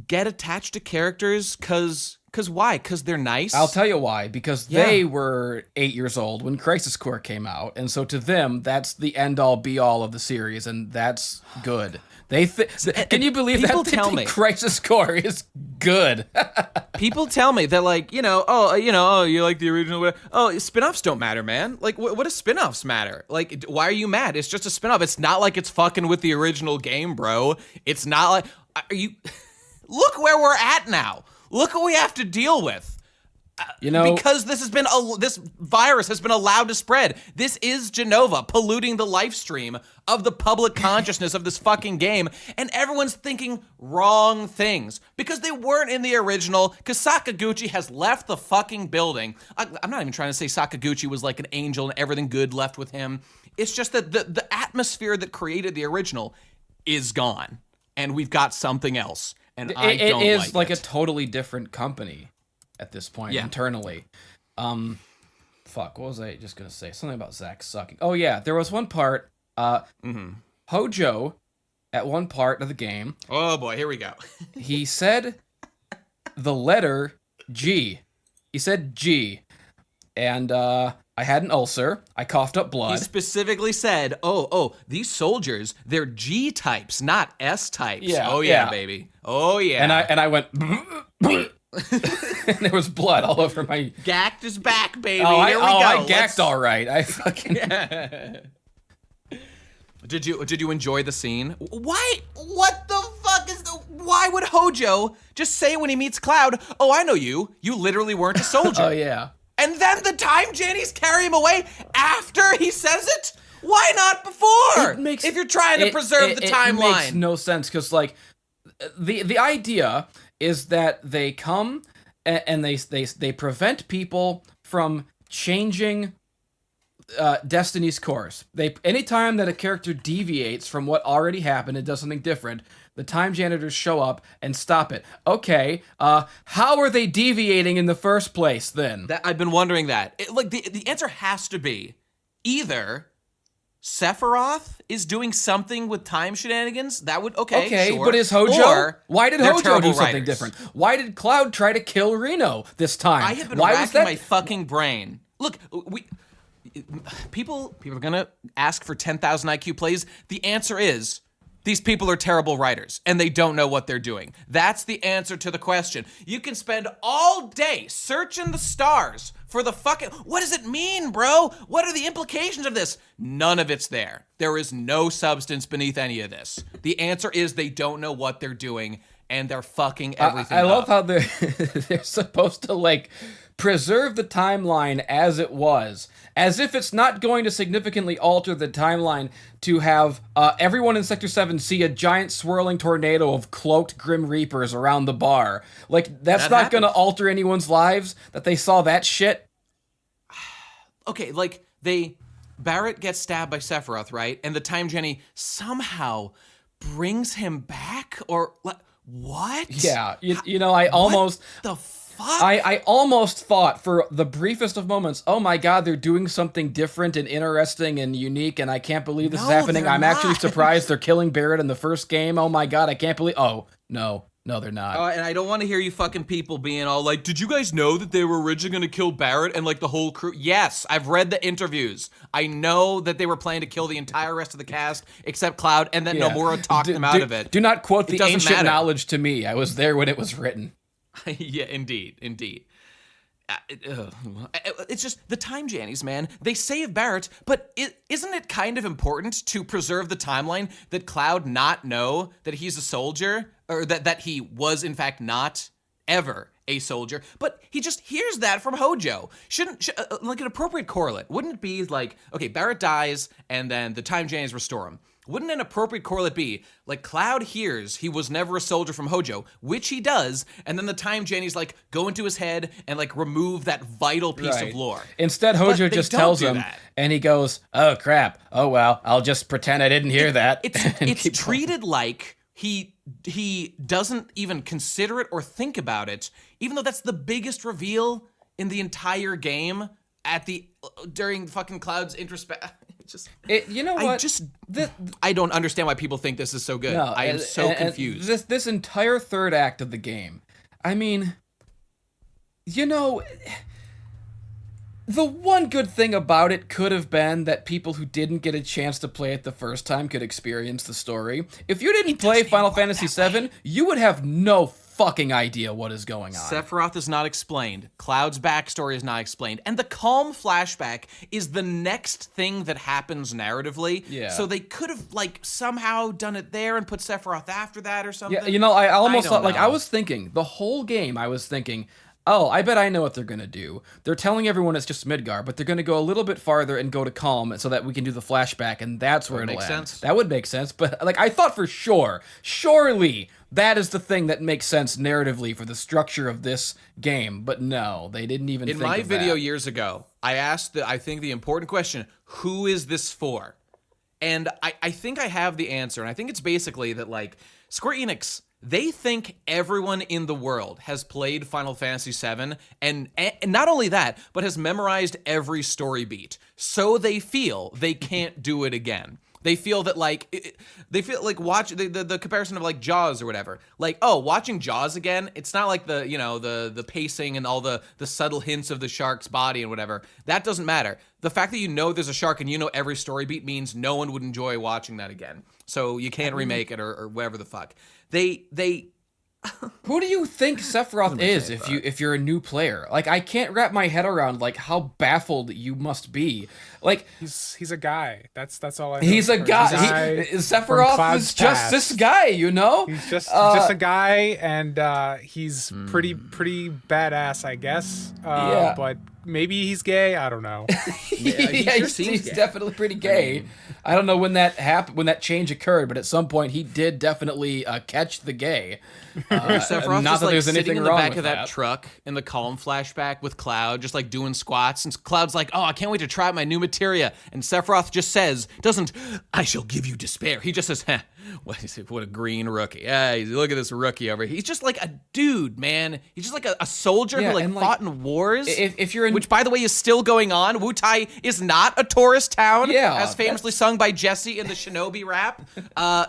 get attached to characters because why? Because they're nice? I'll tell you why. Because they were 8 years old when Crisis Core came out, and so to them, that's the end-all, be-all of the series, and that's good. Can you believe people that? Tell me Crisis Core is good. People tell me they're like, you like the original. Oh, spin-offs don't matter, man. Like, what do spin-offs matter? Like, why are you mad? It's just a spin-off. It's not like it's fucking with the original game, bro. It's not like look where we're at now. Look what we have to deal with. Because this virus has been allowed to spread. This is Genova polluting the life stream of the public consciousness of this fucking game, and everyone's thinking wrong things because they weren't in the original. Because Sakaguchi has left the fucking building. I'm not even trying to say Sakaguchi was like an angel and everything good left with him. It's just that the atmosphere that created the original is gone, and we've got something else. And it is like a totally different company at this point internally. What was I just gonna say? Something about Zach sucking. Oh yeah, there was one part, Hojo, at one part of the game. Oh boy, here we go. He said the letter G. He said G. And I had an ulcer. I coughed up blood. He specifically said, oh, these soldiers, they're G types, not S types. Yeah, oh yeah, baby. Oh yeah. And I went and there was blood all over my... Gacked is back, baby. Here we go. I gacked all right. I fucking... Did you enjoy the scene? Why? What the fuck is the... Why would Hojo just say when he meets Cloud, oh, I know you. You literally weren't a soldier. Oh, yeah. And then the time Jannies carry him away after he says it? Why not before? If you're trying to preserve the timeline. It makes no sense, because, like, the idea is that they come and they prevent people from changing Destiny's course. Anytime that a character deviates from what already happened and does something different, the time janitors show up and stop it. Okay, how are they deviating in the first place then? I've been wondering that. The answer has to be either Sephiroth is doing something with time shenanigans. That would okay, sure. But is Hojo? Why did Hojo do something writers. different? Why did Cloud try to kill Reno this time? I have been racking my fucking brain. Look, people are gonna ask for 10,000 IQ plays. The answer is these people are terrible writers and they don't know what they're doing. That's the answer to the question. You can spend all day searching the stars for the fucking... What does it mean, bro? What are the implications of this? None of it's there. There is no substance beneath any of this. The answer is they don't know what they're doing and they're fucking everything I love up. how they're supposed to, like, preserve the timeline as it was, as if it's not going to significantly alter the timeline to have everyone in Sector 7 see a giant swirling tornado of cloaked Grim Reapers around the bar. Like, that's not going to alter anyone's lives, that they saw that shit. Okay, like, Barrett gets stabbed by Sephiroth, right? And the Time Jenny somehow brings him back? Or, what? Yeah, you know, I almost... What the fuck? I almost thought for the briefest of moments, oh my god, they're doing something different and interesting and unique, and I can't believe this is happening. I'm actually surprised they're killing Barrett in the first game. Oh my god, I can't believe... Oh, no, they're not. And I don't want to hear you fucking people being all like, did you guys know that they were originally going to kill Barrett and, like, the whole crew? Yes, I've read the interviews. I know that they were planning to kill the entire rest of the cast except Cloud, and then Nomura talked them out of it. Do not quote the ancient knowledge to me. I was there when it was written. Yeah, indeed. It's just the time Jannies, man. They save Barrett, but isn't it kind of important to preserve the timeline that Cloud not know that he's a soldier, or that he was in fact not ever a soldier? But he just hears that from Hojo. Shouldn't like an appropriate correlate? Wouldn't it be like, okay, Barrett dies, and then the time Jannies restore him? Wouldn't an appropriate correlate be, like, Cloud hears he was never a soldier from Hojo, which he does, and then the time Jannies, like, go into his head and, like, remove that vital piece of lore. Instead, Hojo just tells him, and he goes, oh, crap. Oh, well, I'll just pretend I didn't hear that. It's treated like he he doesn't even consider it or think about it, even though that's the biggest reveal in the entire game during fucking Cloud's introspect. I don't understand why people think this is so good. I am so confused. This entire third act of the game, I mean, the one good thing about it could have been that people who didn't get a chance to play it the first time could experience the story. If you didn't play Final Fantasy VII, you would have no fucking idea what is going on. Sephiroth is not explained. Cloud's backstory is not explained. And the Calm flashback is the next thing that happens narratively. Yeah. So they could have, somehow done it there and put Sephiroth after that or something. Yeah, I almost thought, I was thinking, the whole game, I was thinking, oh, I bet I know what they're going to do. They're telling everyone it's just Midgar, but they're going to go a little bit farther and go to Calm so that we can do the flashback, and that's where it'll end. Sense. That would make sense, but I thought for sure, surely that is the thing that makes sense narratively for the structure of this game, but no, they didn't even think of that. In my video years ago, I asked, I think the important question, who is this for? And I think I have the answer, and I think it's basically that, Square Enix, they think everyone in the world has played Final Fantasy VII, and not only that, but has memorized every story beat. So they feel they can't do it again. They feel that watch the comparison of Jaws or whatever. Watching Jaws again, it's not like the pacing and all the subtle hints of the shark's body and whatever. That doesn't matter. The fact that you know there's a shark and you know every story beat means no one would enjoy watching that again. So you can't remake it or whatever the fuck. They Who do you think Sephiroth is if you're a new player? I can't wrap my head around how baffled you must be. He's a guy. That's all I know. He's a guy. Sephiroth is just this guy, He's just a guy, and he's pretty badass, I guess. Yeah. But maybe he's gay. I don't know. He's definitely pretty gay. I don't know when that happened, when that change occurred, but at some point he did definitely catch the gay. Sephiroth not is that there's anything sitting in the wrong back with of that truck in the Calm flashback with Cloud, just doing squats, and Cloud's like, "Oh, I can't wait to try out my new materia." And Sephiroth just doesn't, "I shall give you despair." He just says, what a green rookie. Yeah, look at this rookie over here. He's just a dude, man. He's just a soldier who fought in wars. If you're which, by the way, is still going on. Wutai is not a tourist town, as famously sung by Jesse in the Shinobi rap.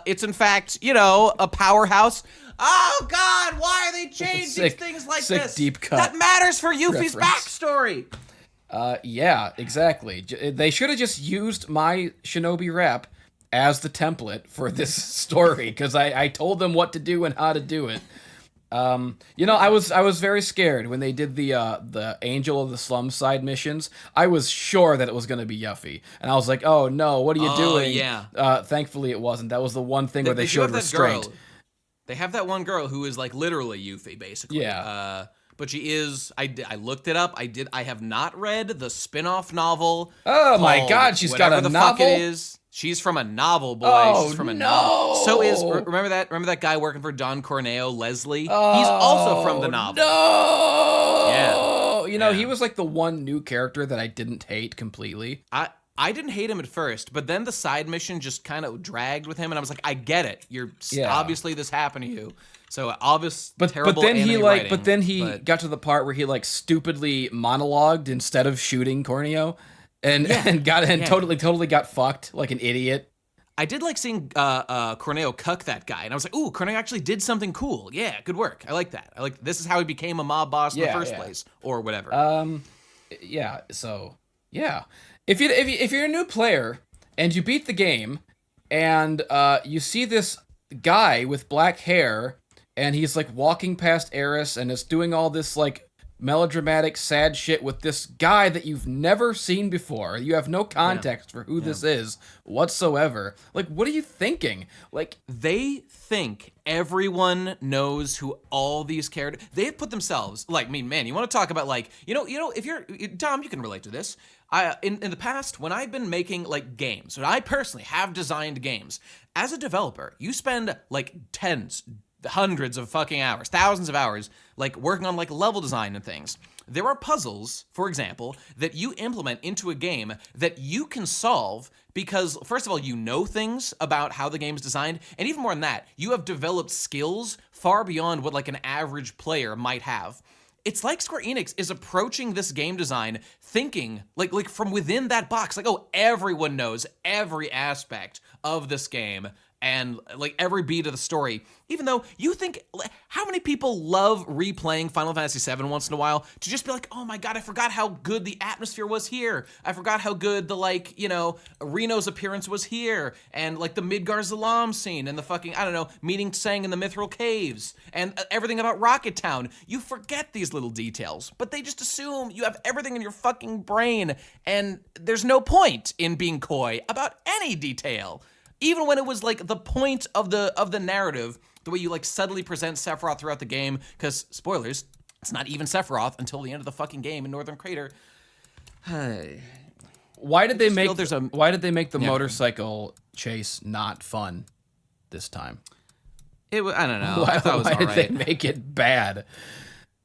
It's in fact, a powerhouse. Oh God, why are they changing things like this? Deep cut. That matters for Yuffie's backstory. Yeah, exactly. They should have just used my Shinobi rap as the template for this story, because I told them what to do and how to do it. I was very scared when they did the Angel of the Slum side missions. I was sure that it was going to be Yuffie, and I was like, "Oh no, what are you doing?" Yeah. Thankfully, it wasn't. That was the one thing where they showed restraint. They have that one girl who is literally Yuffie, basically. Yeah. But she is. I looked it up. I have not read the spin-off novel. Oh my God, she's got a novel. Fuck it is. She's from a novel, boy. Oh, She's from a no. novel. So is remember that guy working for Don Corneo, Leslie? He's also from the novel. No. Yeah. He was the one new character that I didn't hate completely. I didn't hate him at first, but then the side mission just kind of dragged with him, and I was like, I get it. Obviously this happened to you. So terrible then he writing, got to the part where he stupidly monologued instead of shooting Corneo, and totally got fucked like an idiot. I did seeing Corneo cuck that guy, and I was like, ooh, Corneo actually did something cool. Yeah, good work. I like that. This is how he became a mob boss in the first place, or whatever. Yeah. So yeah, if you're a new player and you beat the game, and you see this guy with black hair, and he's walking past Eris and is doing all this melodramatic sad shit with this guy that you've never seen before. You have no context for who this is whatsoever. What are you thinking? They think everyone knows who all these characters. They've put themselves man. You want to talk about if you're Tom, you can relate to this. In the past, when I've been making games, when I personally have designed games as a developer, you spend tens, hundreds of fucking hours, thousands of hours, like working on like level design and things. There are puzzles, for example, that you implement into a game that you can solve because, first of all, you know things about how the game's designed, and even more than that, you have developed skills far beyond what like an average player might have. It's like Square Enix is approaching this game design thinking like from within that box, like, oh, everyone knows every aspect of this game and like every beat of the story. Even though you think, how many people love replaying Final Fantasy VII once in a while to just be like, oh my god, I forgot how good the atmosphere was here. I forgot how good the, like, you know, Reno's appearance was here. And like the Midgar Zalam scene and the fucking, I don't know, meeting Tseng in the Mithril Caves. And everything about Rocket Town. You forget these little details, but they just assume you have everything in your fucking brain. And there's no point in being coy about any detail. Even when it was like the point of the narrative, the way you like subtly present Sephiroth throughout the game, because spoilers, it's not even Sephiroth until the end of the fucking game in Northern Crater. Why did they make the motorcycle chase not fun this time? I don't know. I thought it was all right. Why did they make it bad?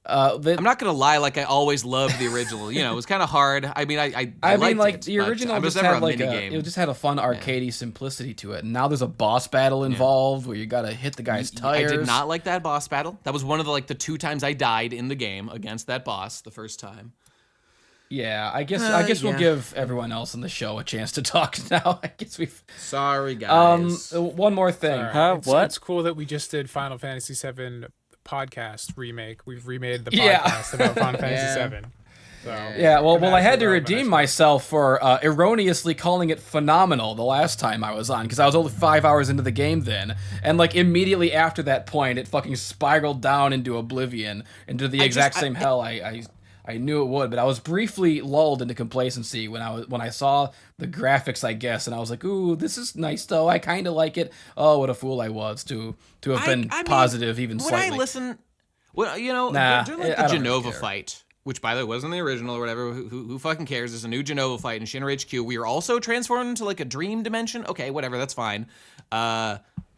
I'm not gonna lie, like I always loved the original. You know, it was kind of hard. I mean, I mean, like it, the original just had like it just had a fun arcadey simplicity to it. And now there's a boss battle involved where you gotta hit the guy's tires. I did not like that boss battle. That was one of the 2 times I died in the game against that boss the first time. Yeah, I guess we'll give everyone else on the show a chance to talk now. I guess we've. Sorry, guys. One more thing. What? It's cool that we just did Final Fantasy VII podcast remake. We've remade the podcast about Final Fantasy VII. So, well, I had to redeem myself for erroneously calling it phenomenal the last time I was on, because I was only 5 hours into the game then, and like immediately after that point, it fucking spiraled down into oblivion, into the exact same hell I knew it would. But I was briefly lulled into complacency when I saw the graphics, I guess, and I was like, "Ooh, this is nice though. I kind of like it." Oh, what a fool I was to have been positive even slightly. When I listen, well, you know, during like the Genova fight, which by the way wasn't the original or whatever, who fucking cares? There's a new Genova fight in Shinra HQ. We are also transformed into like a dream dimension. Okay, whatever, that's fine.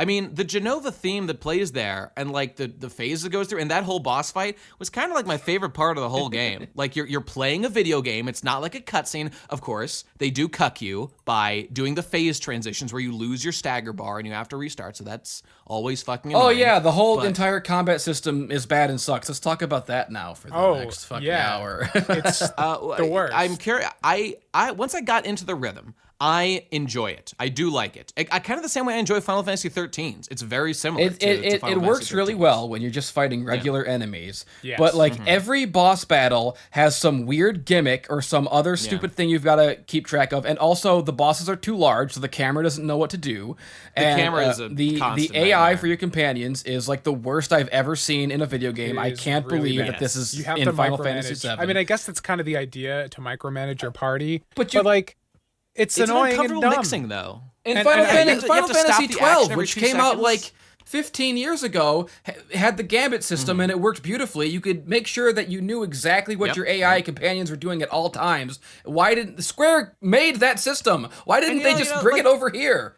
I mean, the Genova theme that plays there and like the phase that goes through and that whole boss fight was kind of like my favorite part of the whole game. Like you're playing a video game. It's not like a cutscene. Of course, they do cuck you by doing the phase transitions where you lose your stagger bar and you have to restart. So that's always fucking annoying. Oh yeah, the whole entire combat system is bad and sucks. Let's talk about that now for the next fucking hour. It's the worst. I'm curious. I once I got into the rhythm, I enjoy it. I do like it. I kind of the same way I enjoy Final Fantasy 13s. It's very similar. It works really well when you're just fighting regular enemies. Yes. But like every boss battle has some weird gimmick or some other stupid thing you've got to keep track of. And also the bosses are too large, so the camera doesn't know what to do. The camera is the AI for your companions is like the worst I've ever seen in a video game. I can't believe that this is in Final Fantasy 7. I mean, I guess that's kind of the idea, to micromanage your party. But like, it's annoying uncomfortable and dumb. Mixing though. And Final Fantasy 12, which came out like 15 years ago, had the Gambit system and it worked beautifully. You could make sure that you knew exactly what your AI companions were doing at all times. Why didn't Square made that system? Why didn't they just bring it over here?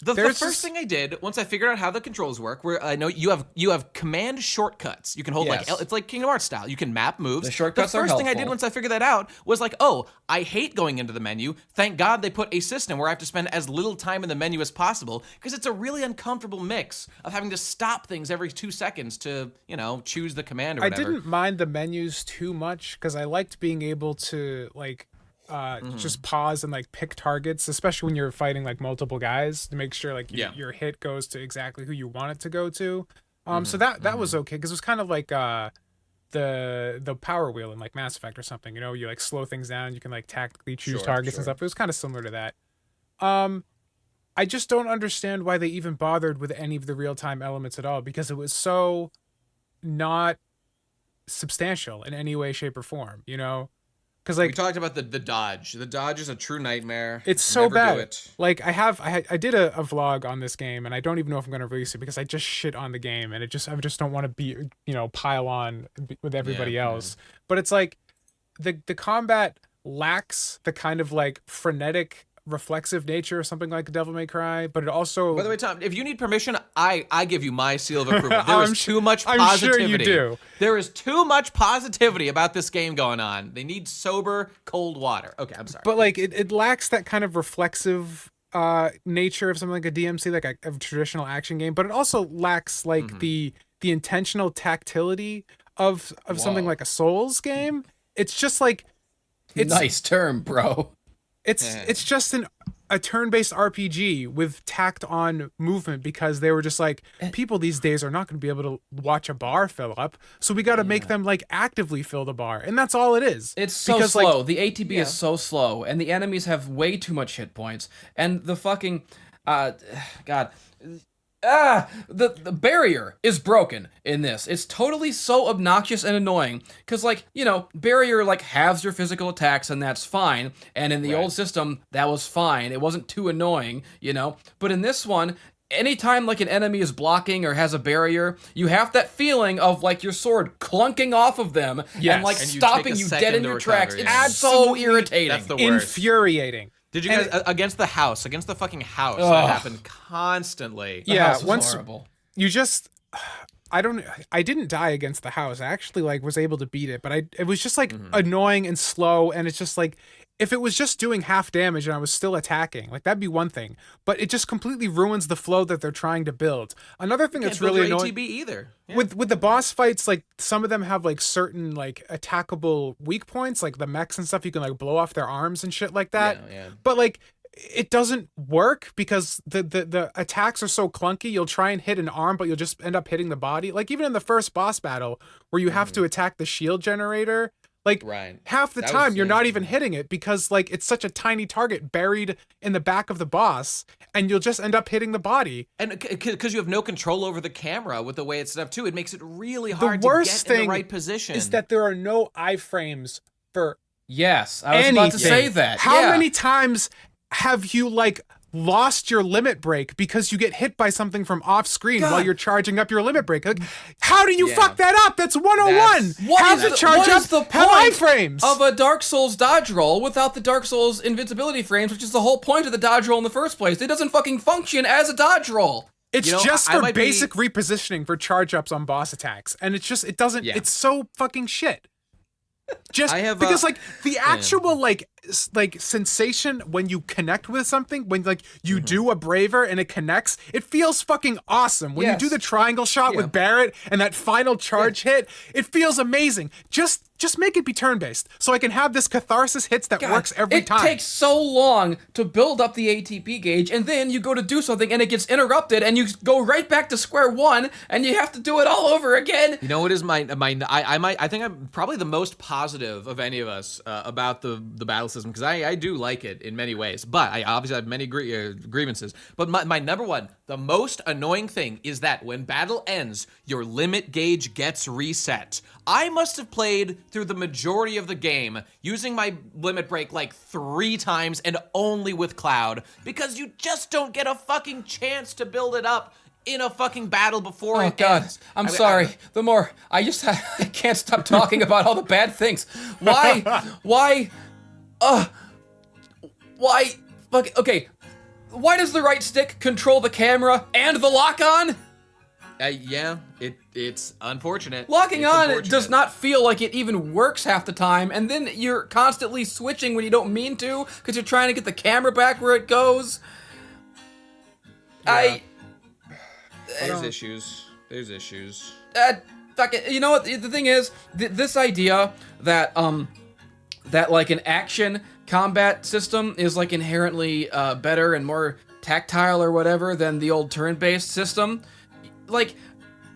The first thing I did once I figured out how the controls work, where I know you have command shortcuts. You can hold like it's like Kingdom Hearts style. You can map moves. The shortcuts are The first thing I helpful. did once I figured that out was like, oh, I hate going into the menu. Thank God they put a system where I have to spend as little time in the menu as possible, because it's a really uncomfortable mix of having to stop things every 2 seconds to, you know, choose the command or whatever. I didn't mind the menus too much because I liked being able to like just pause and like pick targets, especially when you're fighting like multiple guys, to make sure like your hit goes to exactly who you want it to go to. So that was okay, because it was kind of like the power wheel in like Mass Effect or something. You know, you like slow things down, you can like tactically choose targets and stuff. It was kind of similar to that. I just don't understand why they even bothered with any of the real-time elements at all, because it was so not substantial in any way, shape, or form, you know? Because like we talked about the dodge. The dodge is a true nightmare. It's so bad. Like I did a vlog on this game, and I don't even know if I'm going to release it because I just shit on the game, and I just don't want to be, you know, pile on with everybody else. But it's like the combat lacks the kind of like frenetic reflexive nature of something like Devil May Cry, but it also. By the way, Tom, if you need permission, I give you my seal of approval. There is too much positivity. I'm sure you do. There is too much positivity about this game going on. They need sober, cold water. Okay, I'm sorry. But like it lacks that kind of reflexive nature of something like a DMC, like a traditional action game, but it also lacks like the intentional tactility of something like a Souls game. It's just like nice term, bro. It's just a turn-based RPG with tacked on movement, because they were just like, people these days are not going to be able to watch a bar fill up, so we got to make them like actively fill the bar, and that's all it is. It's so slow. Like, the ATB is so slow, and the enemies have way too much hit points, and the fucking the barrier is broken in this. It's totally so obnoxious and annoying, because like, you know, barrier like halves your physical attacks, and that's fine, and in the old system that was fine. It wasn't too annoying, you know, but in this one, anytime like an enemy is blocking or has a barrier, you have that feeling of like your sword clunking off of them and like stopping you dead in your tracks. It's so irritating. That's the worst. Infuriating. Did you guys against the fucking house? That happened constantly. Yeah, once horrible. You just, I didn't die against the house. I actually like was able to beat it, but it was just like annoying and slow, and it's just like, if it was just doing half damage and I was still attacking, like that'd be one thing, but it just completely ruins the flow that they're trying to build. Another thing that's really annoying ATB either. Yeah. With the boss fights, like some of them have like certain like attackable weak points, like the mechs and stuff. You can like blow off their arms and shit like that. Yeah. But like it doesn't work because the attacks are so clunky. You'll try and hit an arm, but you'll just end up hitting the body. Like even in the first boss battle where you have to attack the shield generator. Like half the time you're not even hitting it because like it's such a tiny target buried in the back of the boss, and you'll just end up hitting the body. And because you have no control over the camera with the way it's set up too, it makes it really hard to get in the right position. Is that there are no iframes for Yes, I was about to say that. How many times have you like lost your limit break because you get hit by something from off screen while you're charging up your limit break? Like, how do you fuck that up? That's 101. Have the charge up, have iframes of a Dark Souls dodge roll without the Dark Souls invincibility frames, which is the whole point of the dodge roll in the first place. It doesn't fucking function as a dodge roll. It's just for basic repositioning for charge ups on boss attacks, and it doesn't. It's so fucking shit. Because like the actual like sensation when you connect with something, when like you do a braver and it connects, it feels fucking awesome. When you do the triangle shot with Barrett and that final charge hit, it feels amazing. Just make it be turn-based so I can have this catharsis hits that works every time. It takes so long to build up the ATP gauge, and then you go to do something and it gets interrupted, and you go right back to square one, and you have to do it all over again. You know what is I think I'm probably the most positive of any of us about the battle system, because I do like it in many ways, but I obviously have many grievances. But my number one, the most annoying thing is that when battle ends, your limit gauge gets reset. I must have played through the majority of the game using my limit break like 3 times and only with Cloud, because you just don't get a fucking chance to build it up in a fucking battle before it ends. I'm sorry. The more I can't stop talking about all the bad things. Why? Okay. Why does the right stick control the camera and the lock-on? It's unfortunate. Locking on does not feel like it even works half the time, and then you're constantly switching when you don't mean to, because you're trying to get the camera back where it goes. There's issues. Fuck it. You know what? The thing is, this idea that like an action combat system is like inherently better and more tactile or whatever than the old turn-based system. Like,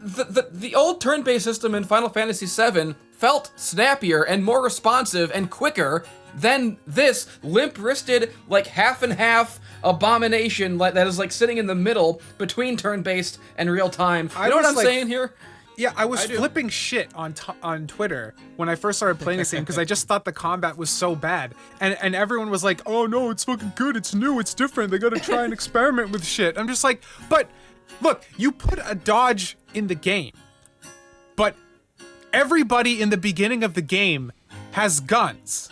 the old turn-based system in Final Fantasy VII felt snappier and more responsive and quicker than this limp-wristed, like, half-and-half abomination that is, like, sitting in the middle between turn-based and real-time. You know what I'm saying here? Yeah, I was flipping shit on Twitter when I first started playing this game because I just thought the combat was so bad. And everyone was like, oh no, it's fucking good, it's new, it's different, they gotta try and experiment with shit. I'm just like, but look, you put a dodge in the game, but everybody in the beginning of the game has guns.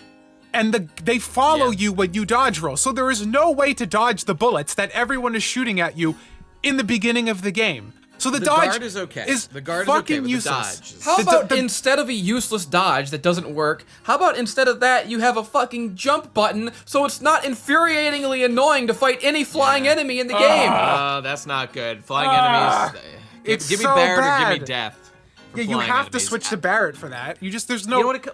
and they follow you when you dodge roll. So there is no way to dodge the bullets that everyone is shooting at you in the beginning of the game. So the dodge guard is okay. The guard is okay with useless. The dodge. How about instead of a useless dodge that doesn't work, how about instead of that you have a fucking jump button so it's not infuriatingly annoying to fight any flying enemy in the game? That's not good. Flying enemies. Give me so Barrett bad. or give me death. Yeah, you have to switch to Barrett for that. There's no. You know what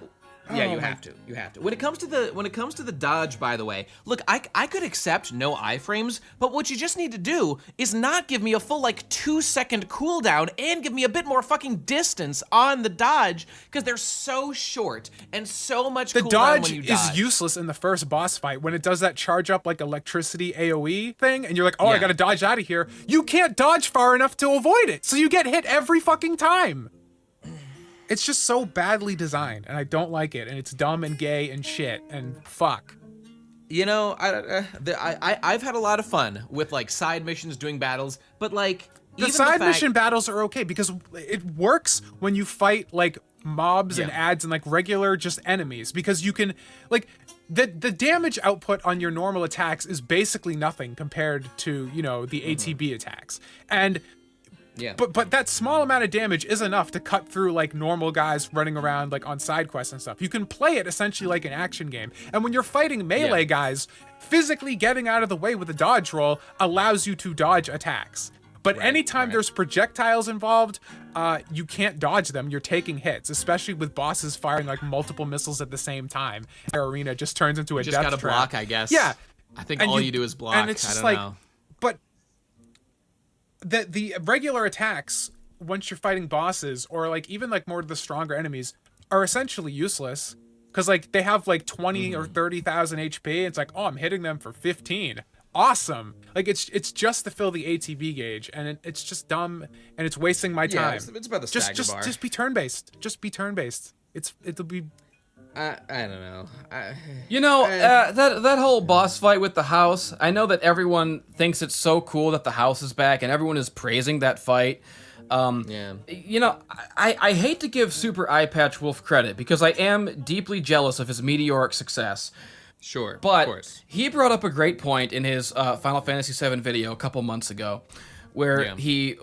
you have to. You have to. When it comes to the dodge, by the way, look, I could accept no iframes, but what you just need to do is not give me a full 2-second cooldown and give me a bit more fucking distance on the dodge, because they're so short and so much The cooldown dodge when you dodge. is useless in the first boss fight when it does that charge up electricity AoE thing, and you're like, I gotta dodge out of here. You can't dodge far enough to avoid it, so you get hit every fucking time. It's just so badly designed, and I don't like it, and it's dumb and gay and shit, and fuck. You know, I've had a lot of fun with side missions, doing battles, but The side mission battles are okay because it works when you fight mobs and ads and regular just enemies, because you can the damage output on your normal attacks is basically nothing compared to the ATB attacks, and but that small amount of damage is enough to cut through normal guys running around on side quests and stuff. You can play it essentially like an action game, and when you're fighting melee guys, physically getting out of the way with a dodge roll allows you to dodge attacks. But anytime there's projectiles involved, you can't dodge them. You're taking hits, especially with bosses firing multiple missiles at the same time. Their arena just turns into a death trap. Just gotta block, I guess. Yeah, I think all you do is block. And it's just I don't know. But the regular attacks, once you're fighting bosses or even more of the stronger enemies, are essentially useless, because they have 20 or 30,000 HP. It's I'm hitting them for 15. Awesome. It's just to fill the ATB gauge, and it's just dumb, and it's wasting my time. It's about the stagger bar. Just be turn-based. Just be turn-based. It'll be. I don't know. That whole boss fight with the house, I know that everyone thinks it's so cool that the house is back, and everyone is praising that fight. I hate to give Super Eye Patch Wolf credit, because I am deeply jealous of his meteoric success. Sure, but of course. He brought up a great point in his Final Fantasy VII video a couple months ago, where he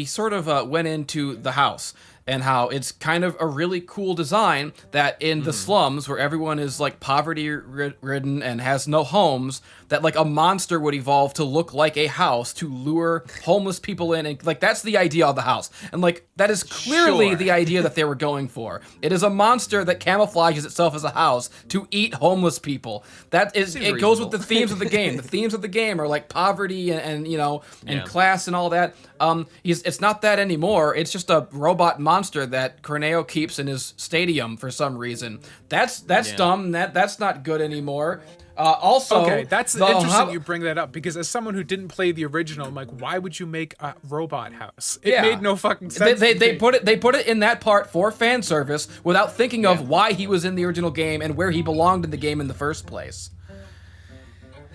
sort of went into the house and how it's kind of a really cool design that in the slums where everyone is poverty-ridden and has no homes, that a monster would evolve to look like a house to lure homeless people in, and that's the idea of the house, and that is clearly the idea that they were going for. It is a monster that camouflages itself as a house to eat homeless people. That is, it goes with the themes of the game. The themes of the game are poverty and class and all that. It's not that anymore. It's just a robot monster that Corneo keeps in his stadium for some reason. That's dumb. That's not good anymore. Also, okay, that's interesting you bring that up, because as someone who didn't play the original, I'm why would you make a robot house? It made no fucking sense. They put it in that part for fan service without thinking of why he was in the original game and where he belonged in the game in the first place.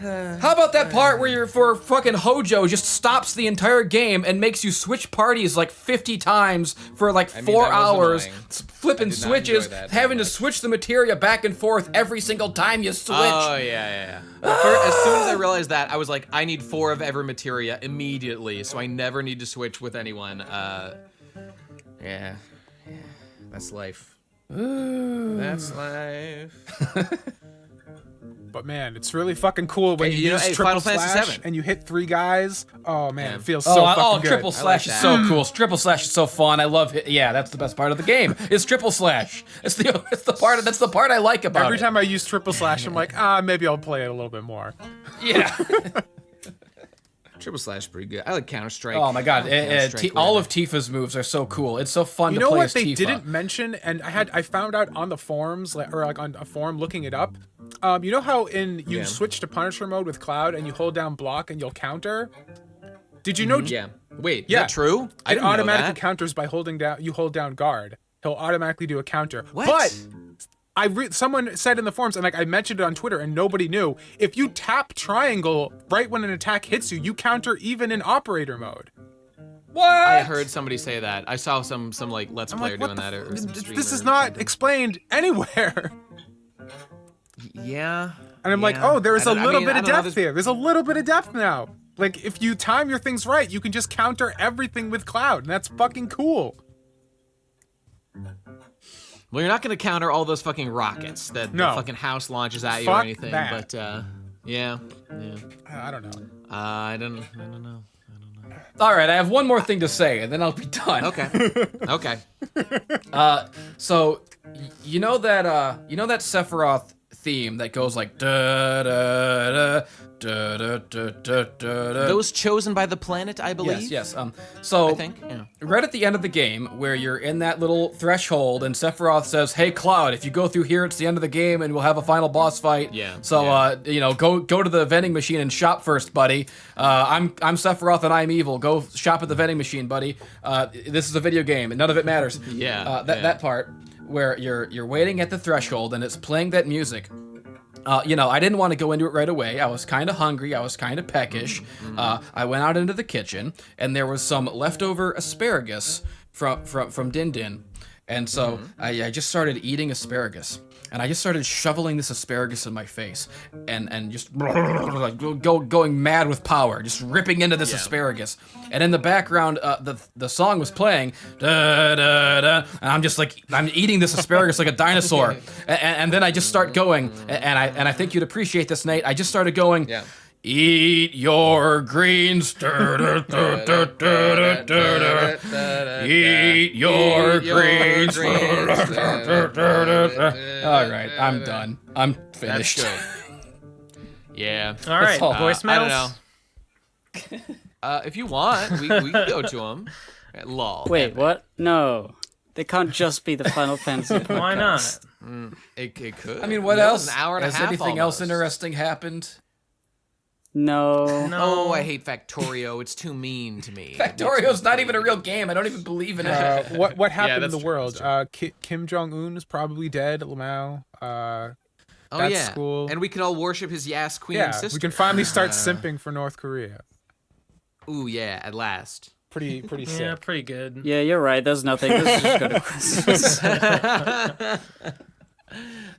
How about that part where fucking Hojo just stops the entire game and makes you switch parties 50 times for 4 hours, flipping switches, having to switch the materia back and forth every single time you switch. Oh, yeah. As soon as I realized that, I was I need 4 of every materia immediately, so I never need to switch with anyone. Yeah. That's life. Ooh. That's life. But man, it's really fucking cool when you use triple slash and you hit 3 guys. Oh man, it feels so fucking good. Triple slash is so cool. Triple slash is so fun. I love it. Yeah, that's the best part of the game. Is triple slash. That's the part I like about it. Every time I use triple slash, I'm maybe I'll play it a little bit more. Yeah. Triple slash is pretty good. I like Counter-Strike. Oh my god, all of Tifa's moves are so cool. It's so fun to play as Tifa. You know what they didn't mention, and I found out on the forums, on a forum looking it up. You know how you switch to Punisher mode with Cloud and you hold down block and you'll counter? Did you know? Yeah. Wait, is that true? It automatically counters by holding down. You hold down guard. He'll automatically do a counter. What? But someone said in the forums, and I mentioned it on Twitter, and nobody knew. If you tap triangle right when an attack hits you, you counter even in operator mode. What? I heard somebody say that. I saw some Let's Player doing that. Or some this is not explained anywhere. Yeah. And I'm like, oh, there's a little bit of depth here. There's a little bit of depth now. Like, if you time your things right, you can just counter everything with Cloud, and that's fucking cool. Well, you're not going to counter all those fucking rockets that the fucking house launches at you or anything. That. But, yeah. I don't know. I don't know. All right, I have one more thing to say, and then I'll be done. Okay. So, you know that Sephiroth theme that goes like da da da da da da da da. Those chosen by the planet, I believe. Yes. So I think. Yeah. Right at the end of the game, where you're in that little threshold, and Sephiroth says, "Hey, Cloud, if you go through here, it's the end of the game, and we'll have a final boss fight. Yeah. So, go to the vending machine and shop first, buddy. I'm Sephiroth and I'm evil. Go shop at the vending machine, buddy. This is a video game, and none of it matters. That part where you're waiting at the threshold, and it's playing that music. I didn't want to go into it right away. I was kind of hungry. I was kind of peckish. I went out into the kitchen, and there was some leftover asparagus from Din Din. And so I just started eating asparagus. And I just started shoveling this asparagus in my face. And just like going mad with power. Just ripping into this asparagus. And in the background, the song was playing. Da, da, da, and I'm just like, I'm eating this asparagus like a dinosaur. And then I just start going. And I think you'd appreciate this, Nate. I just started going. Yeah. Eat your greens. Eat your greens. All right, I'm done. I'm finished. That's good. Yeah. All right, voicemails. I don't know. If you want, we can go to them. Lol. Wait, what? No. They can't just be the Final Fantasy podcast. Why not? It could. I mean, what else? An hour and Has a half anything almost. else interesting happened? No. Oh, I hate Factorio. It's too mean to me. Factorio's not even a real game. I don't even believe in it. What happened in the true, world? Kim Jong-un is probably dead. Lamau. That's cool. And we can all worship his Yas Queen sister. We can finally start simping for North Korea. Ooh, yeah, at last. Pretty sick. Yeah, pretty good. Yeah, you're right. There's nothing. This is just go to Christmas.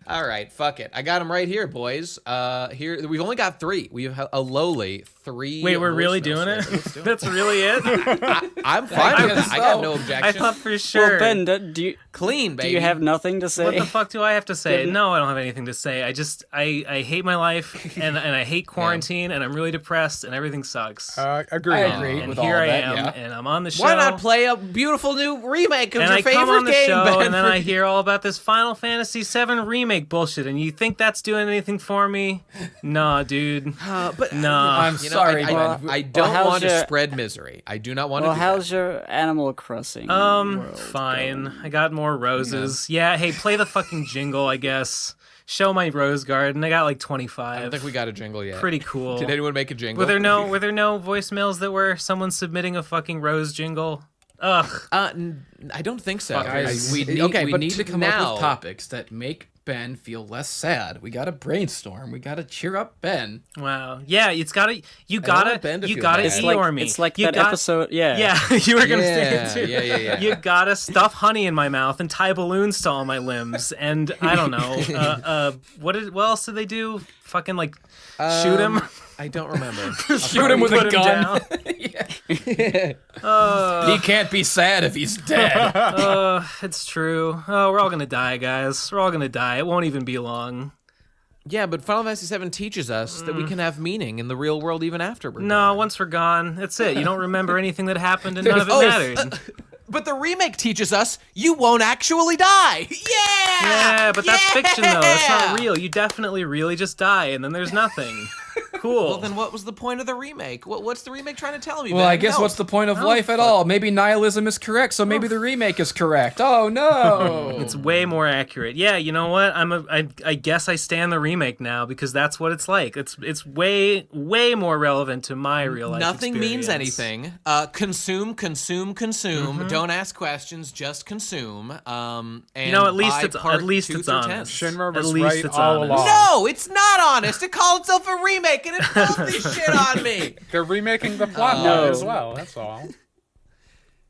All right, fuck it. I got them right here, boys. Here we've only got 3. We have a lowly 3. Wait, we're really doing it? That's really it? I'm fine with it. I got no objection. I thought for sure. Well, Ben, do you clean, baby? Do you have nothing to say? What the fuck do I have to say? No, I don't have anything to say. I hate my life and I hate quarantine and I'm really depressed and everything sucks. Agree. I agree And with here all I that, am and I'm on the show. Why not play a beautiful new remake of and your I favorite come on the game, show, Ben? and then I hear all about this Final Fantasy VII remake bullshit, and you think that's doing anything for me? Nah, dude. I'm sorry, I don't want to spread misery. I do not want to. Well, how's your Animal Crossing? Fine. I got more roses. Yeah. Hey, play the fucking jingle, I guess. Show my rose garden. I got like 25. I don't think we got a jingle yet. Pretty cool. Did anyone make a jingle? Were there no voicemails that were someone submitting a fucking rose jingle? Ugh. I don't think so. Guys, we need to come up with topics that make Ben feel less sad. We gotta brainstorm. We gotta cheer up Ben. Wow. Yeah, you gotta It's Eeyore me. It's like that episode. Yeah. Yeah, you were gonna say it too. Yeah. You gotta stuff honey in my mouth and tie balloons to all my limbs, and I don't know. What else did they do? Fucking like shoot him. I don't remember. Shoot him with a gun. He can't be sad if he's dead. It's true. Oh, we're all gonna die, guys. We're all gonna die. It won't even be long. Yeah, but Final Fantasy VII teaches us that we can have meaning in the real world even after we're No, gone. once we're gone, that's it. You don't remember anything that happened, and none of it mattered. But the remake teaches us you won't actually die. Yeah, but that's fiction, though. It's not real. You definitely really just die, and then there's nothing. Cool. Well, then what was the point of the remake? What's the remake trying to tell me? Well, Ben? I guess what's the point of life at all? Maybe nihilism is correct, so maybe the remake is correct. Oh no! It's way more accurate. Yeah, you know what? I guess I stand the remake now because that's what it's like. It's way more relevant to my real life. Nothing experience. means anything. Consume. Don't ask questions. Just consume. And you know, at least buy it's part at least 2 it's through honest. 10. Shinra was At least right it's all honest. along. No, it's not honest. It called itself a remake, and it pulled this shit on me. They're remaking the plot line as well. That's all.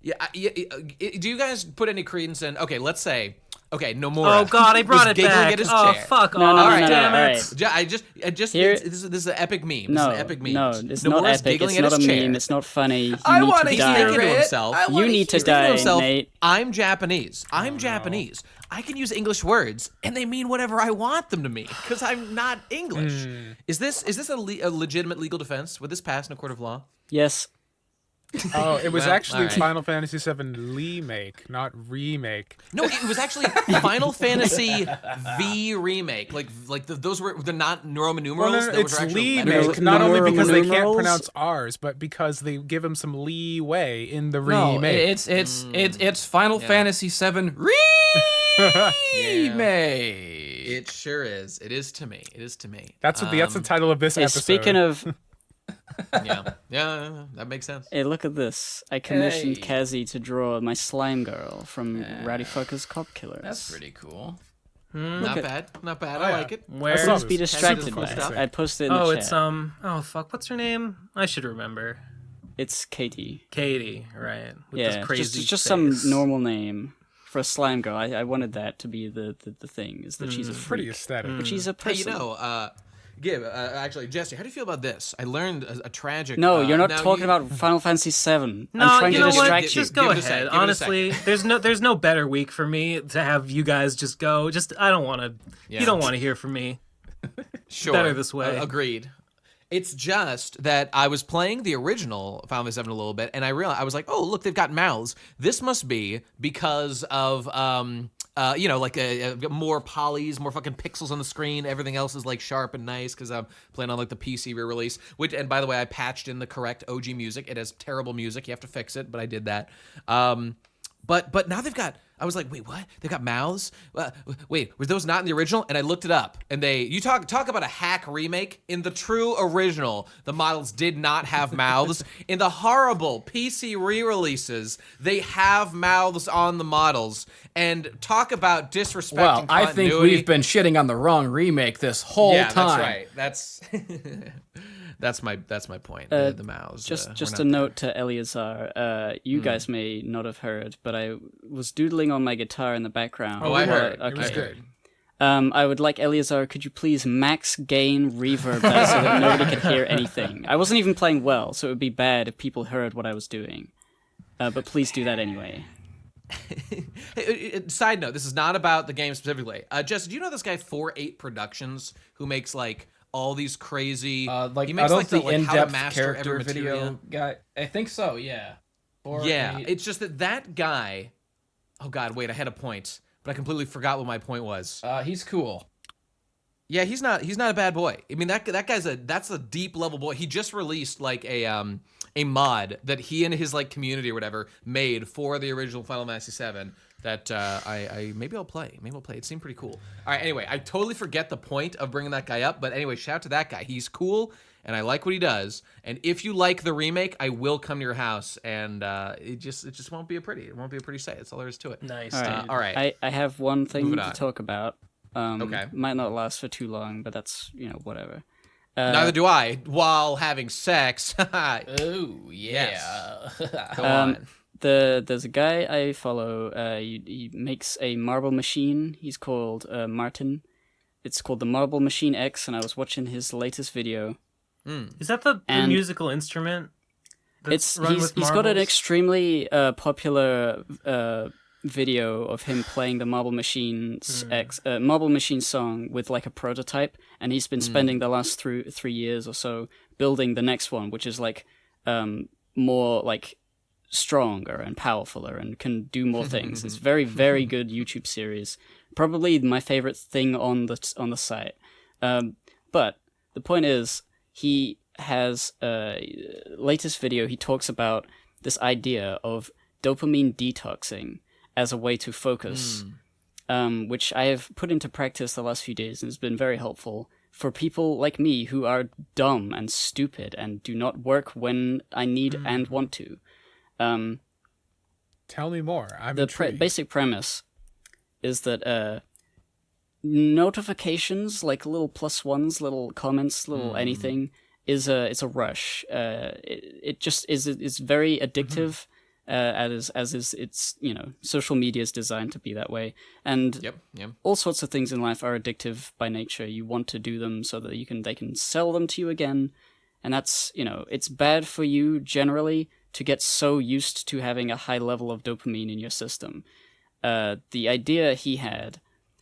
Yeah. Do you guys put any credence in? Okay, let's say Okay, Nomura. Oh God, I brought it back. At his Oh chair. fuck! No, off, no, damn all it. right. I just Here- this is an epic meme. No, This is an epic meme. no, it's Nomura's not epic. giggling It's at not a his chair. meme. It's not funny. You I need want to to die. thinking to himself. You need to die, Nate. I'm Japanese. I'm Japanese. I can use English words, and they mean whatever I want them to mean because I'm not English. Is this a legitimate legal defense? Would this pass in a court of law? Yes. Oh, it was Well, actually all right. Final Fantasy VII Remake, not remake. No, it was actually Final Fantasy V remake. Those were the not Roman numerals. Well, no, those it's were actual remake, letters. not only because they can't numerals? pronounce R's, but because they give him some leeway in the No, remake. it's Final Fantasy VII Remake. It sure is. It is to me. It is to me. That's the title of this Hey, episode. speaking of, Yeah, that makes sense. hey, look at this. I commissioned Hey. Kazi to draw my Slimegirl from Rowdy Fuckers Cop Killers. That's pretty cool. Not at- bad. Not bad. Oh, I yeah. like it. Where? saw Please this. be distracted Kazi by does it. cool stuff. I posted in the Oh, chat. it's Oh fuck, what's her name? I should remember. It's Katie. Katie, right? With Yeah, this crazy just face. some normal name for a slime girl. I wanted that to be the thing, is that she's a freak. pretty aesthetic. But she's a Hey, person. actually, Jesse, how do you feel about this? I learned a tragic. No, you're not now talking you- about Final Fantasy VII. No, I'm trying you to know distract what? you. Just go Give it a sec, ahead. give it a Honestly, there's no better week for me to have you guys just go. I don't want to. Yeah. You don't want to hear from me. Sure. better this way. Agreed. It's just that I was playing the original Final Fantasy VII a little bit, and I realized I was like, "Oh, look, they've got mouths. This must be because of more polys, more fucking pixels on the screen. Everything else is like sharp and nice because I'm playing on like the PC re-release. And by the way, I patched in the correct OG music. It has terrible music. You have to fix it, but I did that. But now they've got. I was like, wait, what? They've got mouths? Wait, were those not in the original? And I looked it up, and you talk about a hack remake. In the true original, the models did not have mouths. In the horrible PC re-releases, they have mouths on the models. And talk about disrespecting Well, I think continuity. we've been shitting on the wrong remake this whole time. That's right. That's my point. The mouths. Just a note to Eleazar. You guys may not have heard, but I was doodling on my guitar in the background. Oh, I heard. It was Okay. good. I would like Eleazar, could you please max gain reverb that so that nobody could hear anything? I wasn't even playing well, so it would be bad if people heard what I was doing. But please do that anyway. Side note: this is not about the game specifically. Jess, do you know this guy 48 Productions who makes like all these crazy? Like he makes are like those the the how to in-depth master character every video material? guy? I think so. Yeah. Yeah, 8. it's just that guy. Oh God, wait, I had a point, but I completely forgot what my point was. He's cool. Yeah, he's not a bad boy. I mean, that guy's that's a deep level boy. He just released like a mod that he and his like community or whatever made for the original Final Fantasy VII that I maybe I'll play. Maybe I'll play. It seemed pretty cool. All right, anyway, I totally forget the point of bringing that guy up, but anyway, shout out to that guy. He's cool and I like what he does. And if you like the remake, I will come to your house and it just won't be a pretty sight. That's all there is to it. Nice. All dude. right. All right. I have one thing Moving to on. talk about. Okay. Might not last for too long, but that's, whatever. Neither do I while having sex. Oh yeah. Go on. There's a guy I follow. He makes a marble machine. He's called Martin. It's called the Marble Machine X, and I was watching his latest video. Is that the And- musical instrument? That's run with He's got an marbles? extremely popular video of him playing the Marble Machine Marble Machine song with like a prototype, and he's been spending the last 3 years or so building the next one, which is like more like stronger and powerfuler and can do more things. It's very, very good YouTube series. Probably my favorite thing on the site. But the point is, he has latest video. He talks about this idea of dopamine detoxing as a way to focus, which I have put into practice the last few days and has been very helpful for people like me who are dumb and stupid and do not work when I need and want to. Tell me more. I'm The intrigued. basic premise is that notifications, like little +1s, little comments, little anything, it's a rush. It just is very addictive. as is it's social media is designed to be that way, and all sorts of things in life are addictive by nature. You want to do them so that they can sell them to you again, and that's it's bad for you generally to get so used to having a high level of dopamine in your system. The idea he had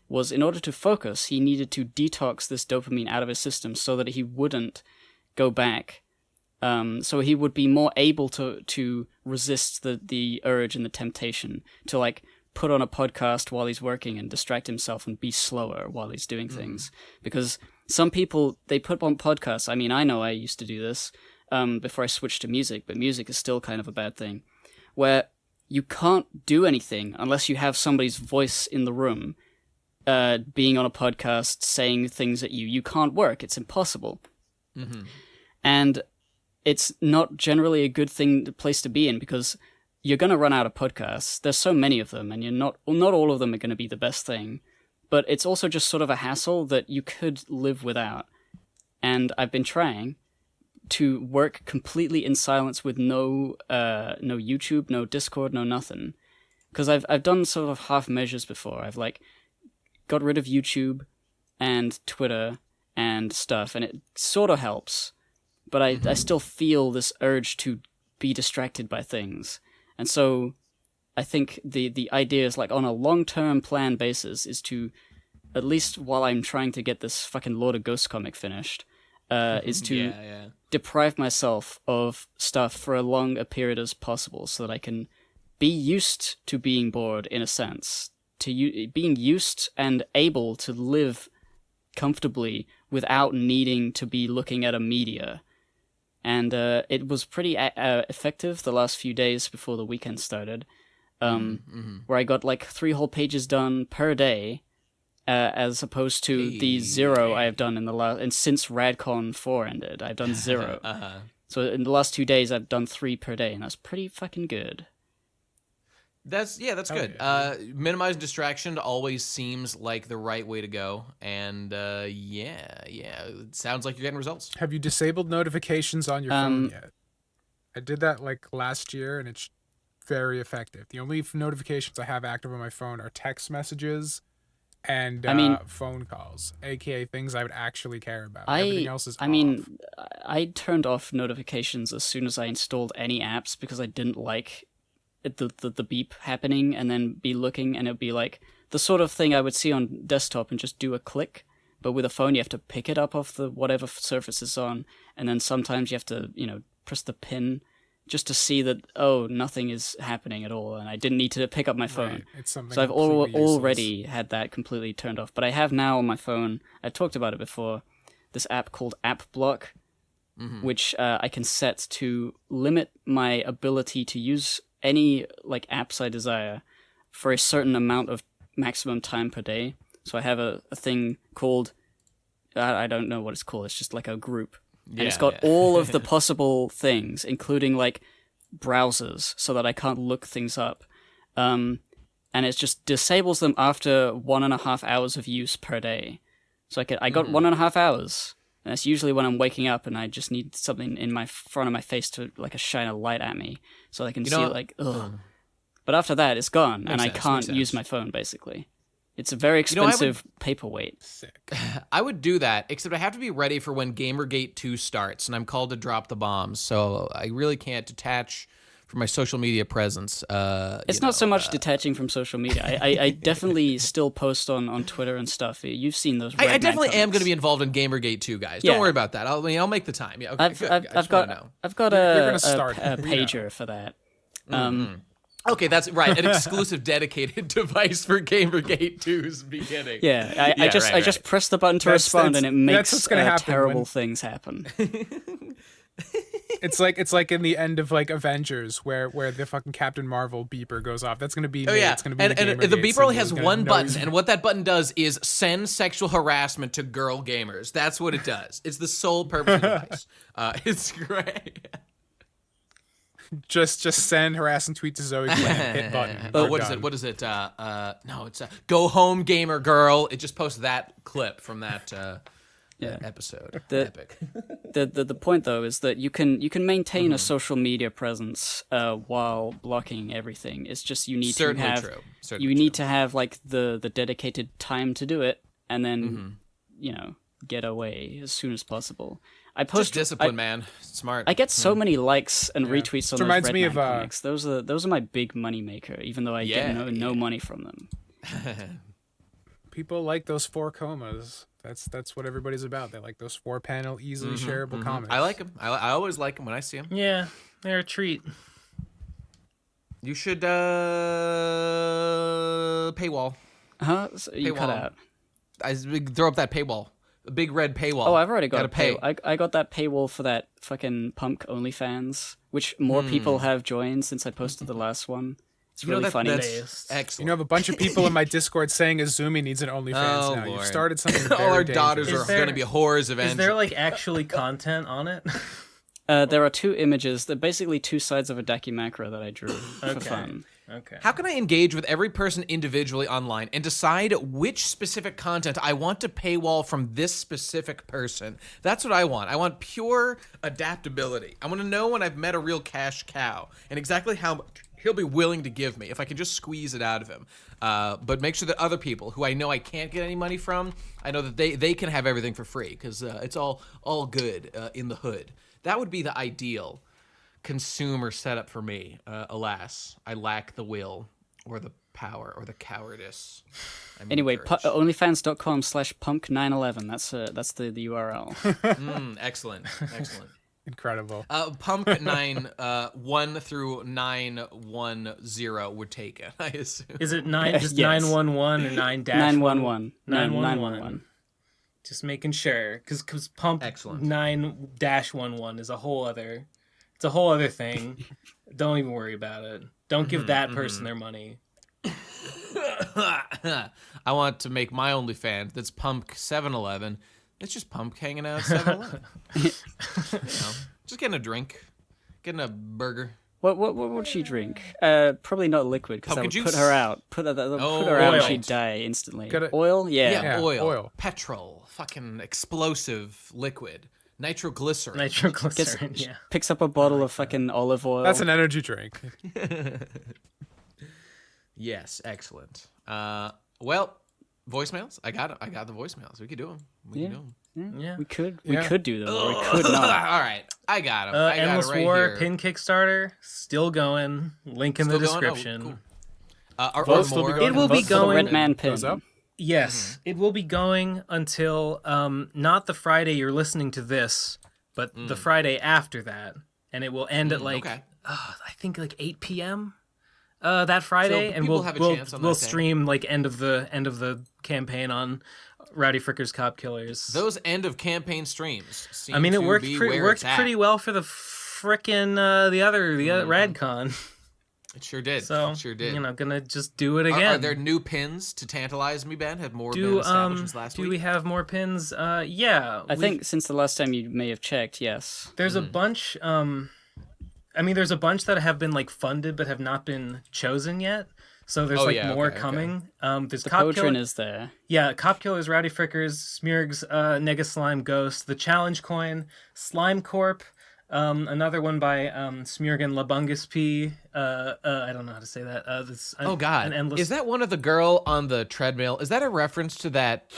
was, in order to focus, he needed to detox this dopamine out of his system so that he wouldn't go back. So he would be more able to resist the urge and the temptation to like put on a podcast while he's working and distract himself and be slower while he's doing things. Because some people, they put on podcasts. I mean, I know I used to do this before I switched to music, but music is still kind of a bad thing, where you can't do anything unless you have somebody's voice in the room being on a podcast saying things at you. You can't work. It's impossible. And it's not generally a good place to be in, because you're going to run out of podcasts. There's so many of them, and not all of them are going to be the best thing. But it's also just sort of a hassle that you could live without. And I've been trying to work completely in silence with no YouTube, no Discord, no nothing. Because I've done sort of half measures before. I've like got rid of YouTube and Twitter and stuff, and it sort of helps. But I still feel this urge to be distracted by things. And so I think the idea is, like, on a long-term plan basis, is to, at least while I'm trying to get this fucking Lord of Ghosts comic finished, is to deprive myself of stuff for as long a period as possible so that I can be used to being bored, in a sense. Being used and able to live comfortably without needing to be looking at a media. And it was pretty effective the last few days before the weekend started, where I got like 3 whole pages done per day, as opposed to the 0 I have done and since Radcon 4 ended, I've done 0. So in the last 2 days, I've done 3 per day, and that's pretty fucking good. That's good. Yeah. Minimizing distraction always seems like the right way to go, and it sounds like you're getting results. Have you disabled notifications on your phone yet? I did that like last year, and it's very effective. The only notifications I have active on my phone are text messages and phone calls, aka things I would actually care about. Everything else is off. I turned off notifications as soon as I installed any apps, because I didn't like the beep happening and then be looking, and it'd be like the sort of thing I would see on desktop and just do a click, but with a phone you have to pick it up off the whatever surface it's on, and then sometimes you have to press the pin just to see that nothing is happening at all, and I didn't need to pick up my phone. Right. It's something so I've already had that completely turned off, but I have now on my phone, I've talked about it before, this app called AppBlock, which I can set to limit my ability to use any like apps I desire for a certain amount of maximum time per day. So I have a thing called, I don't know what it's called, it's just like a group. And it's got all of the possible things, including like browsers, so that I can't look things up. And it just disables them after 1.5 hours of use per day. So I got 1.5 hours. And that's usually when I'm waking up and I just need something in my front of my face to like shine a light at me so I can see like, ugh. But after that, it's gone, and I can't use my phone, basically. It's a very expensive paperweight. Sick. I would do that, except I have to be ready for when Gamergate 2 starts, and I'm called to drop the bombs, so I really can't detach from my social media presence. It's not so much detaching from social media. I definitely still post on Twitter and stuff. You've seen those. I definitely am going to be involved in Gamergate 2, guys. Don't worry about that. I'll make the time. Yeah, okay, I've got a pager for that. Okay, that's right. An exclusive dedicated device for Gamergate 2's beginning. Yeah, I just press the button to respond, and it makes terrible things happen. It's like in the end of like Avengers, where the fucking Captain Marvel beeper goes off. That's gonna be me. It's gonna be and the beeper only has one button, and what that button does is send sexual harassment to girl gamers. That's what it does. It's the sole purpose of the device. It's great. Just send harassing tweet to Zoe Quinn, hit button. What is it? No, it's go home gamer girl. It just posts that clip from that. episode. Epic. The point though is that you can maintain a social media presence while blocking everything. It's just you need to have need to have like the dedicated time to do it, and then get away as soon as possible. I post just discipline, man. Smart. I get so many likes and retweets on those reminds me Redman of comics. Those are my big money maker, even though I get no money from them. People like those 4 comas. That's what everybody's about. They like those 4-panel, easily shareable comics. I like them. I always like them when I see them. Yeah, they're a treat. You should paywall. Huh? So you cut out. I throw up that paywall. A big red paywall. Oh, I've already got to pay. I got that paywall for that fucking Pumpk OnlyFans, which more people have joined since I posted the last one. It's really funny. That's excellent. You know, I have a bunch of people in my Discord saying Azumi needs an OnlyFans now. Lord. You've started something very All our dangerous. daughters are going to be whores eventually. Is there like actually content on it? There are 2 images. They're basically 2 sides of a Dakimakura that I drew for fun. Okay. How can I engage with every person individually online and decide which specific content I want to paywall from this specific person? That's what I want. I want pure adaptability. I want to know when I've met a real cash cow and exactly how much he'll be willing to give me if I can just squeeze it out of him. But make sure that other people who I know I can't get any money from, I know that they can have everything for free because it's all good in the hood. That would be the ideal consumer setup for me. Alas, I lack the will or the power or the cowardice. Anyway, onlyfans.com/Pumpk911. That's the URL. Excellent. Incredible. Pumpk 1 through 910 would take it, I assume. Is it 911 or 9 911? 911. Just making sure, because Pumpk 9-11 is a whole other. It's a whole other thing. Don't even worry about it. Don't give that person their money. I want to make my OnlyFans. That's Pumpk 711. It's just Pumpk hanging out at 7-Eleven. Just getting a drink, getting a burger. What would she drink? Probably not liquid, because that would put her out. Put her out and she'd die instantly. Oil? Yeah. Oil. Petrol. Fucking explosive liquid. Nitroglycerin. Picks up a bottle of fucking olive oil. That's an energy drink. Yes, excellent. Well, voicemails. I got the voicemails. We could do them. We could do them. Or we could not. All right, I got them. Endless got it right War here. pin Kickstarter still going. Link in the description. Oh, cool. It will be going. Redman pin. Yes, it will be going until not the Friday you're listening to this, but the Friday after that, and it will end at I think like 8 p.m. That Friday, so and we'll stream like end of the campaign on Rowdy Fricker's Cop Killers. Those end of campaign streams. I mean, it worked pretty well for the frickin' the other RadCon. It sure did. So, it sure did. Gonna just do it again. Are there new pins to tantalize me, Ben? Have more been established since last week? Do we have more pins? Yeah. I think since the last time you may have checked, yes. There's a bunch. There's a bunch that have been like funded but have not been chosen yet. So there's more coming. There's the Cop Potrin is there. Yeah, Cop Killers, Rowdy Frickers, Smurg's, Nega Slime Ghost, the Challenge Coin, Slime Corp. Another one by Smurg and Labungus P. I don't know how to say that. God, is that one of the girl on the treadmill? Is that a reference to that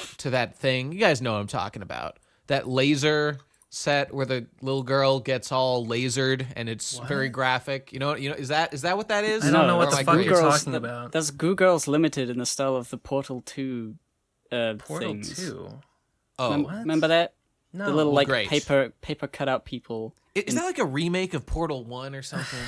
thing? You guys know what I'm talking about. That laser set where the little girl gets all lasered and it's very graphic. You know, is that what that is? I don't know what the fuck you're talking about. That's Goo Girls Limited in the style of the Portal 2 Portal things. 2? Oh, remember that? No. The little paper cutout people. Is that like a remake of Portal 1 or something?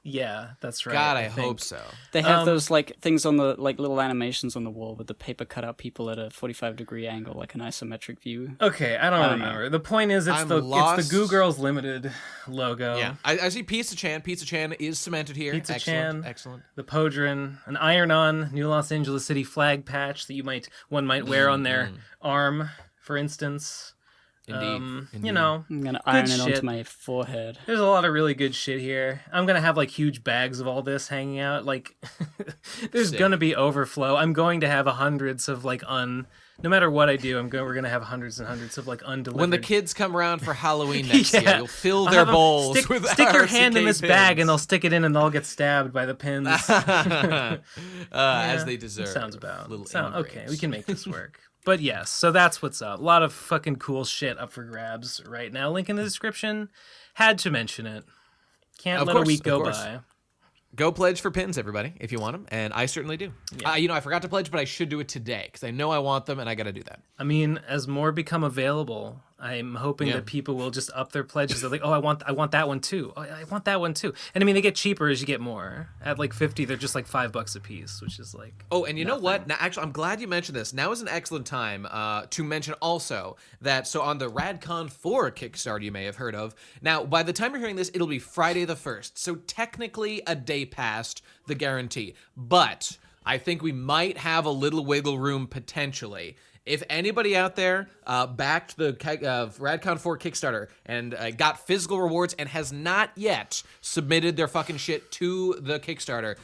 Yeah, that's right. God, I hope so. They have those like things on the like little animations on the wall with the paper cutout people at a 45-degree angle, like an isometric view. Okay, I don't remember. The point is, it's the Goo Girls Limited logo. Yeah, I see Pizza Chan. Pizza Chan is cemented here. Pizza Excellent. Chan, excellent. The Podrin, an iron-on New Los Angeles City flag patch that one might wear on their arm, for instance. Indeed. You know, I'm gonna iron it onto my forehead. There's a lot of really good shit here. I'm gonna have like huge bags of all this hanging out. Like, there's gonna be overflow. I'm going to have hundreds of like no matter what I do, we're gonna have hundreds and hundreds of like undelivered. When the kids come around for Halloween next year, you'll fill their bowls with stick your hand in RCK this pins. bag, and they'll stick it in, and they'll get stabbed by the pins. As they deserve. Sounds about. Little Okay, we can make this work. But yes, so that's what's up. A lot of fucking cool shit up for grabs right now. Link in the description. Had to mention it. Can't let a week go by. Go pledge for pins, everybody, if you want them, and I certainly do. Yeah. I forgot to pledge, but I should do it today because I know I want them, and I got to do that. I mean, as more become available, I'm hoping that people will just up their pledges. They're like, oh, I want that one too. Oh, I want that one too. And I mean, they get cheaper as you get more. At like 50, they're just like $5 a piece, which is like. Oh, and you know what? Now, actually, I'm glad you mentioned this. Now is an excellent time to mention also that so on the Radcon 4 Kickstarter you may have heard of. Now, by the time you're hearing this, it'll be Friday the 1st. So technically a day past the guarantee. But I think we might have a little wiggle room potentially. If anybody out there backed the Radcon 4 Kickstarter and got physical rewards and has not yet submitted their fucking shit to the Kickstarter,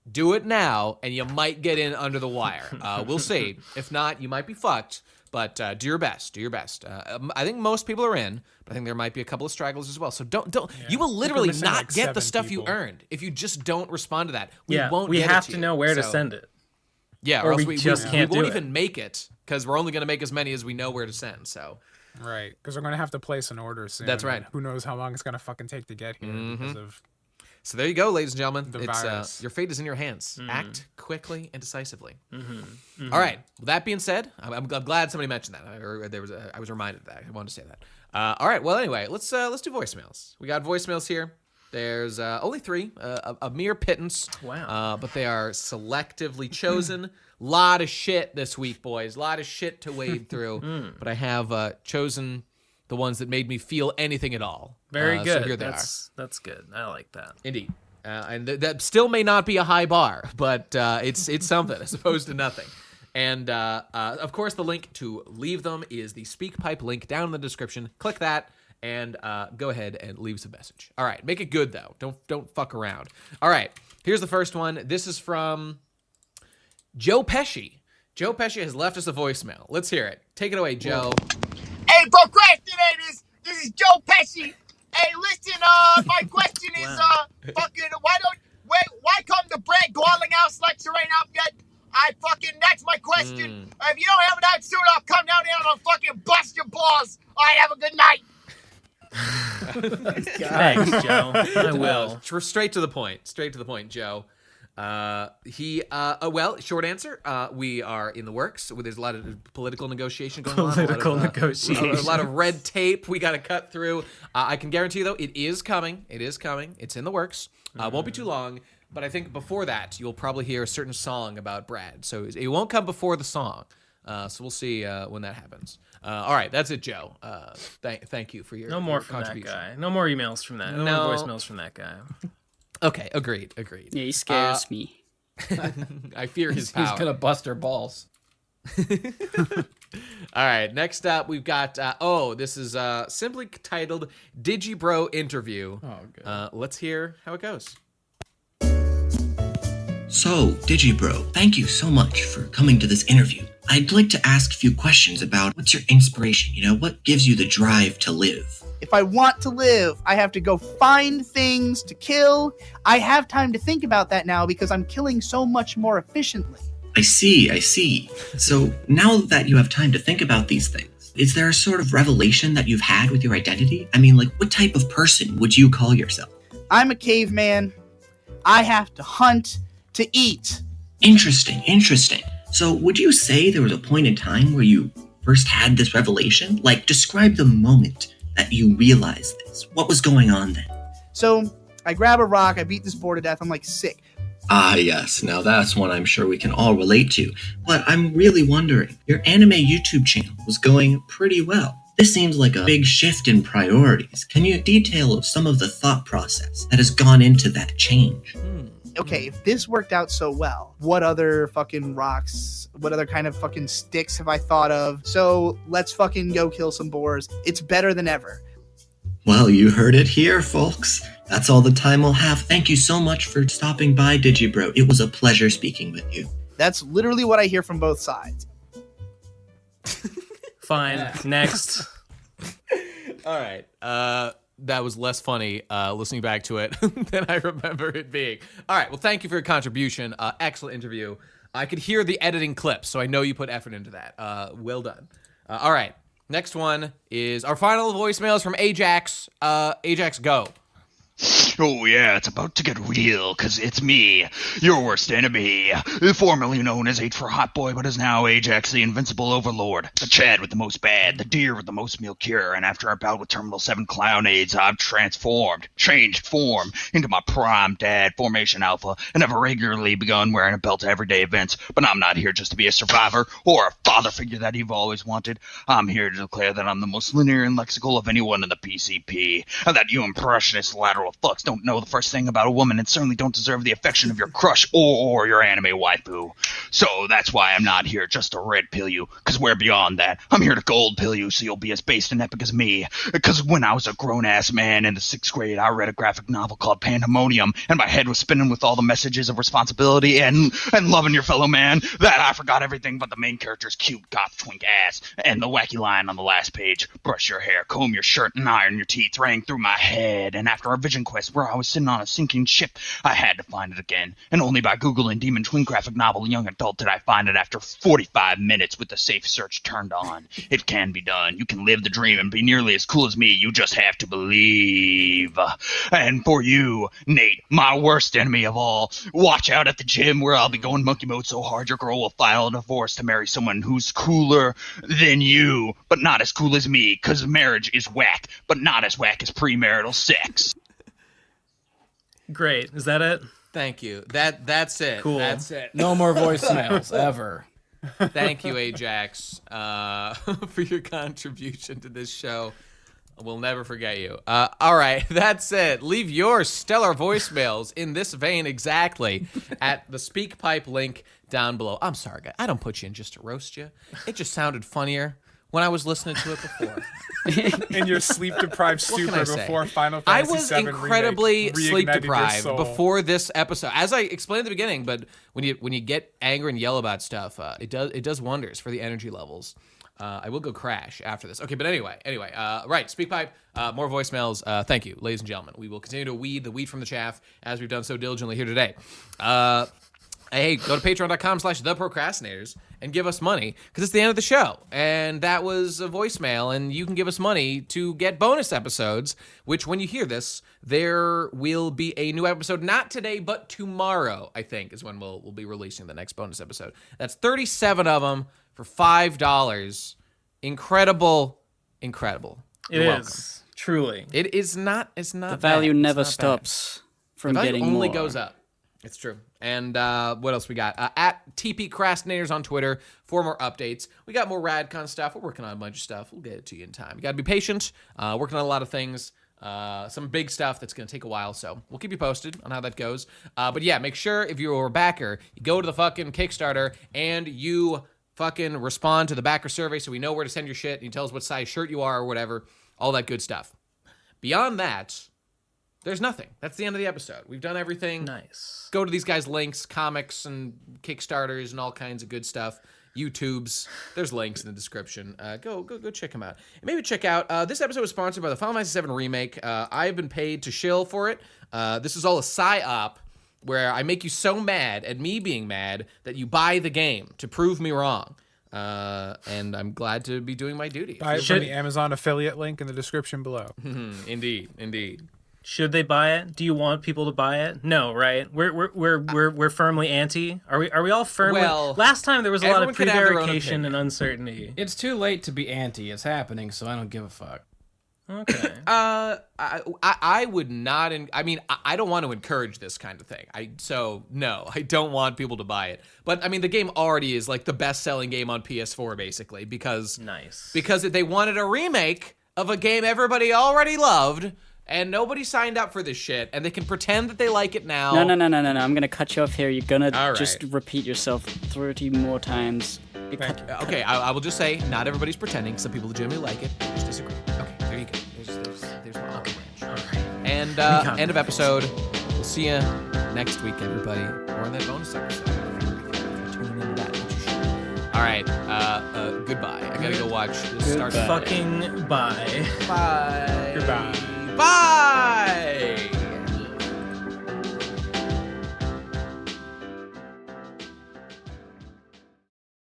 do it now, and you might get in under the wire. We'll see. If not, you might be fucked. But do your best. Do your best. I think most people are in, but I think there might be a couple of stragglers as well. So don't. Yeah. You will literally not like get the stuff you earned if you just don't respond to that. We have to know where to send it. Yeah, or else we just can't do it. We won't even make it because we're only going to make as many as we know where to send. So. Right, because we're going to have to place an order soon. That's right. Who knows how long it's going to fucking take to get here because of. So there you go, ladies and gentlemen. The virus. Your fate is in your hands. Act quickly and decisively. All right. With that being said, I'm glad somebody mentioned that. I was reminded of that. I wanted to say that. All right. Well, anyway, let's do voicemails. We got voicemails here. There's only 3, a mere pittance. Wow. But they are selectively chosen. Lot of shit this week, boys. Lot of shit to wade through. But I have chosen the ones that made me feel anything at all. Very good. So here they are. That's good. I like that. Indeed. And that still may not be a high bar, but it's something as opposed to nothing. And of course, the link to leave them is the SpeakPipe link down in the description. Click that and go ahead and leave us a message. All right, make it good though. Don't fuck around. All right, here's the first one. This is from Joe Pesci. Joe Pesci has left us a voicemail. Let's hear it. Take it away, Joe. Hey, Procrastinators! This is Joe Pesci. Hey, listen, my question is, why come the bread galling house lecture ain't up yet? That's my question. If you don't have it out soon, I'll come down there and I'll fucking bust your balls. All right, have a good night. Thanks, Joe. I will. Straight to the point, Joe. Short answer, we are in the works. There's a lot of political negotiation going on. A lot of red tape we got to cut through. I can guarantee you, though, it is coming. It's in the works. Won't be too long. But I think before that, you'll probably hear a certain song about Brad. So it won't come before the song. So we'll see when that happens. All right, that's it, Joe. Thank you for your No more from contribution. that guy. No more emails from that. No more voicemails from that guy. Okay, agreed. Yeah, he scares me. I fear his power. He's gonna bust her balls. All right, next up we've got this is simply titled Digibro Interview. Oh, good. Let's hear how it goes. So, Digibro, thank you so much for coming to this interview. I'd like to ask a few questions about what's your inspiration, what gives you the drive to live? If I want to live, I have to go find things to kill. I have time to think about that now because I'm killing so much more efficiently. I see. So, now that you have time to think about these things, is there a sort of revelation that you've had with your identity? I mean, what type of person would you call yourself? I'm a caveman. I have to hunt to eat. Interesting. So, would you say there was a point in time where you first had this revelation? Describe the moment that you realized this. What was going on then? So, I grab a rock, I beat this boar to death, I'm sick. Ah, yes. Now that's one I'm sure we can all relate to. But I'm really wondering, your anime YouTube channel was going pretty well. This seems like a big shift in priorities. Can you detail some of the thought process that has gone into that change? Okay, if this worked out so well, what other fucking rocks, what other kind of fucking sticks have I thought of? So let's fucking go kill some boars. It's better than ever. Well, you heard it here, folks. That's all the time we'll have. Thank you so much for stopping by, Digibro. It was a pleasure speaking with you. That's literally what I hear from both sides. Fine. Next. All right. That was less funny listening back to it than I remember it being. All right. Well, thank you for your contribution. Excellent interview. I could hear the editing clips, so I know you put effort into that. Well done. All right. Next one is our final voicemails from Ajax. Ajax, go. Oh yeah, it's about to get real, cause it's me, your worst enemy, formerly known as 8 for Hot Boy, but is now Ajax the Invincible Overlord, the Chad with the most bad, the Deer with the most meal cure, and after our bout with Terminal 7 Clown AIDS, I've changed form, into my prime dad, Formation Alpha, and have regularly begun wearing a belt to everyday events, but I'm not here just to be a survivor, or a father figure that you've always wanted. I'm here to declare that I'm the most linear and lexical of anyone in the PCP, and that you impressionist lateral fucks don't know the first thing about a woman and certainly don't deserve the affection of your crush or your anime waifu. So that's why I'm not here just to red pill you, because we're beyond that. I'm here to gold pill you so you'll be as based and epic as me. Because when I was a grown-ass man in the 6th grade, I read a graphic novel called Pandemonium, and my head was spinning with all the messages of responsibility and loving your fellow man, that I forgot everything but the main character's cute goth twink ass. And the wacky line on the last page, brush your hair, comb your shirt, and iron your teeth, rang through my head. And after our vision quest where I was sitting on a sinking ship, I had to find it again. And only by Googling Demon Twin graphic novel young adult did I find it after 45 minutes with the safe search turned on. It can be done. You can live the dream and be nearly as cool as me. You just have to believe. And for you, Nate, my worst enemy of all, watch out at the gym where I'll be going monkey mode so hard your girl will file a divorce to marry someone who's cooler than you, but not as cool as me, because marriage is whack, but not as whack as premarital sex. Great. Is that it? Thank you. That's it. Cool. That's it. No more voicemails ever. Thank you, Ajax, for your contribution to this show. We'll never forget you. All right, that's it. Leave your stellar voicemails in this vein exactly at the SpeakPipe link down below. I'm sorry, guys. I don't put you in just to roast you. It just sounded funnier when I was listening to it before. In your sleep-deprived stupor before Final Fantasy VII I was incredibly remake sleep-deprived your soul. before this episode. As I explained at the beginning, but when you get angry and yell about stuff, it does wonders for the energy levels. I will go crash after this. Okay, but anyway, right, SpeakPipe, more voicemails. Thank you, ladies and gentlemen. We will continue to weed the wheat from the chaff as we've done so diligently here today. Hey, go to patreon.com/theprocrastinators and give us money because it's the end of the show. And that was a voicemail, and you can give us money to get bonus episodes, which when you hear this, there will be a new episode, not today, but tomorrow, I think, is when we'll be releasing the next bonus episode. That's 37 of them for $5. Incredible. It You're welcome. is. Truly. It is not, it's not The value bad. never It's not bad. stops from The value getting only more. goes up. It's true. And what else we got? At TP Crastinators on Twitter for more updates. We got more RadCon stuff. We're working on a bunch of stuff. We'll get it to you in time. You got to be patient. Working on a lot of things. Some big stuff that's going to take a while. So we'll keep you posted on how that goes. But yeah, make sure if you're a backer, you go to the fucking Kickstarter and you fucking respond to the backer survey so we know where to send your shit. And you tell us what size shirt you are or whatever. All that good stuff. Beyond that, there's nothing. That's the end of the episode. We've done everything. Nice. Go to these guys' links, comics and Kickstarters and all kinds of good stuff. YouTubes. There's links in the description. Go check them out. And maybe check out, this episode was sponsored by the Final Fantasy VII Remake. I've been paid to shill for it. This is all a psyop where I make you so mad at me being mad that you buy the game to prove me wrong. And I'm glad to be doing my duty. Buy it from the Amazon affiliate link in the description below. Indeed. Should they buy it? Do you want people to buy it? No, right? We're firmly anti. Are we all firmly? Well, last time there was a lot of everyone could have their own prevarication and opinion. uncertainty. It's too late to be anti. It's happening, so I don't give a fuck. Okay. I would not. I don't want to encourage this kind of thing. No, I don't want people to buy it. But I mean, the game already is like the best-selling game on PS4, basically, because they wanted a remake of a game everybody already loved. And nobody signed up for this shit, and they can pretend that they like it now. No. I'm gonna cut you off here. You're gonna just repeat yourself 30 more times. Okay, I will just say, not everybody's pretending. Some people legitimately like it. I just disagree. Okay, there you go. There's my olive branch. All right. And end of episode. We'll see you next week, everybody. Or in that bonus episode. If you're tuning into that, which you should. All right. Goodbye. I gotta go watch. Start fucking bye. Bye. Goodbye. Bye.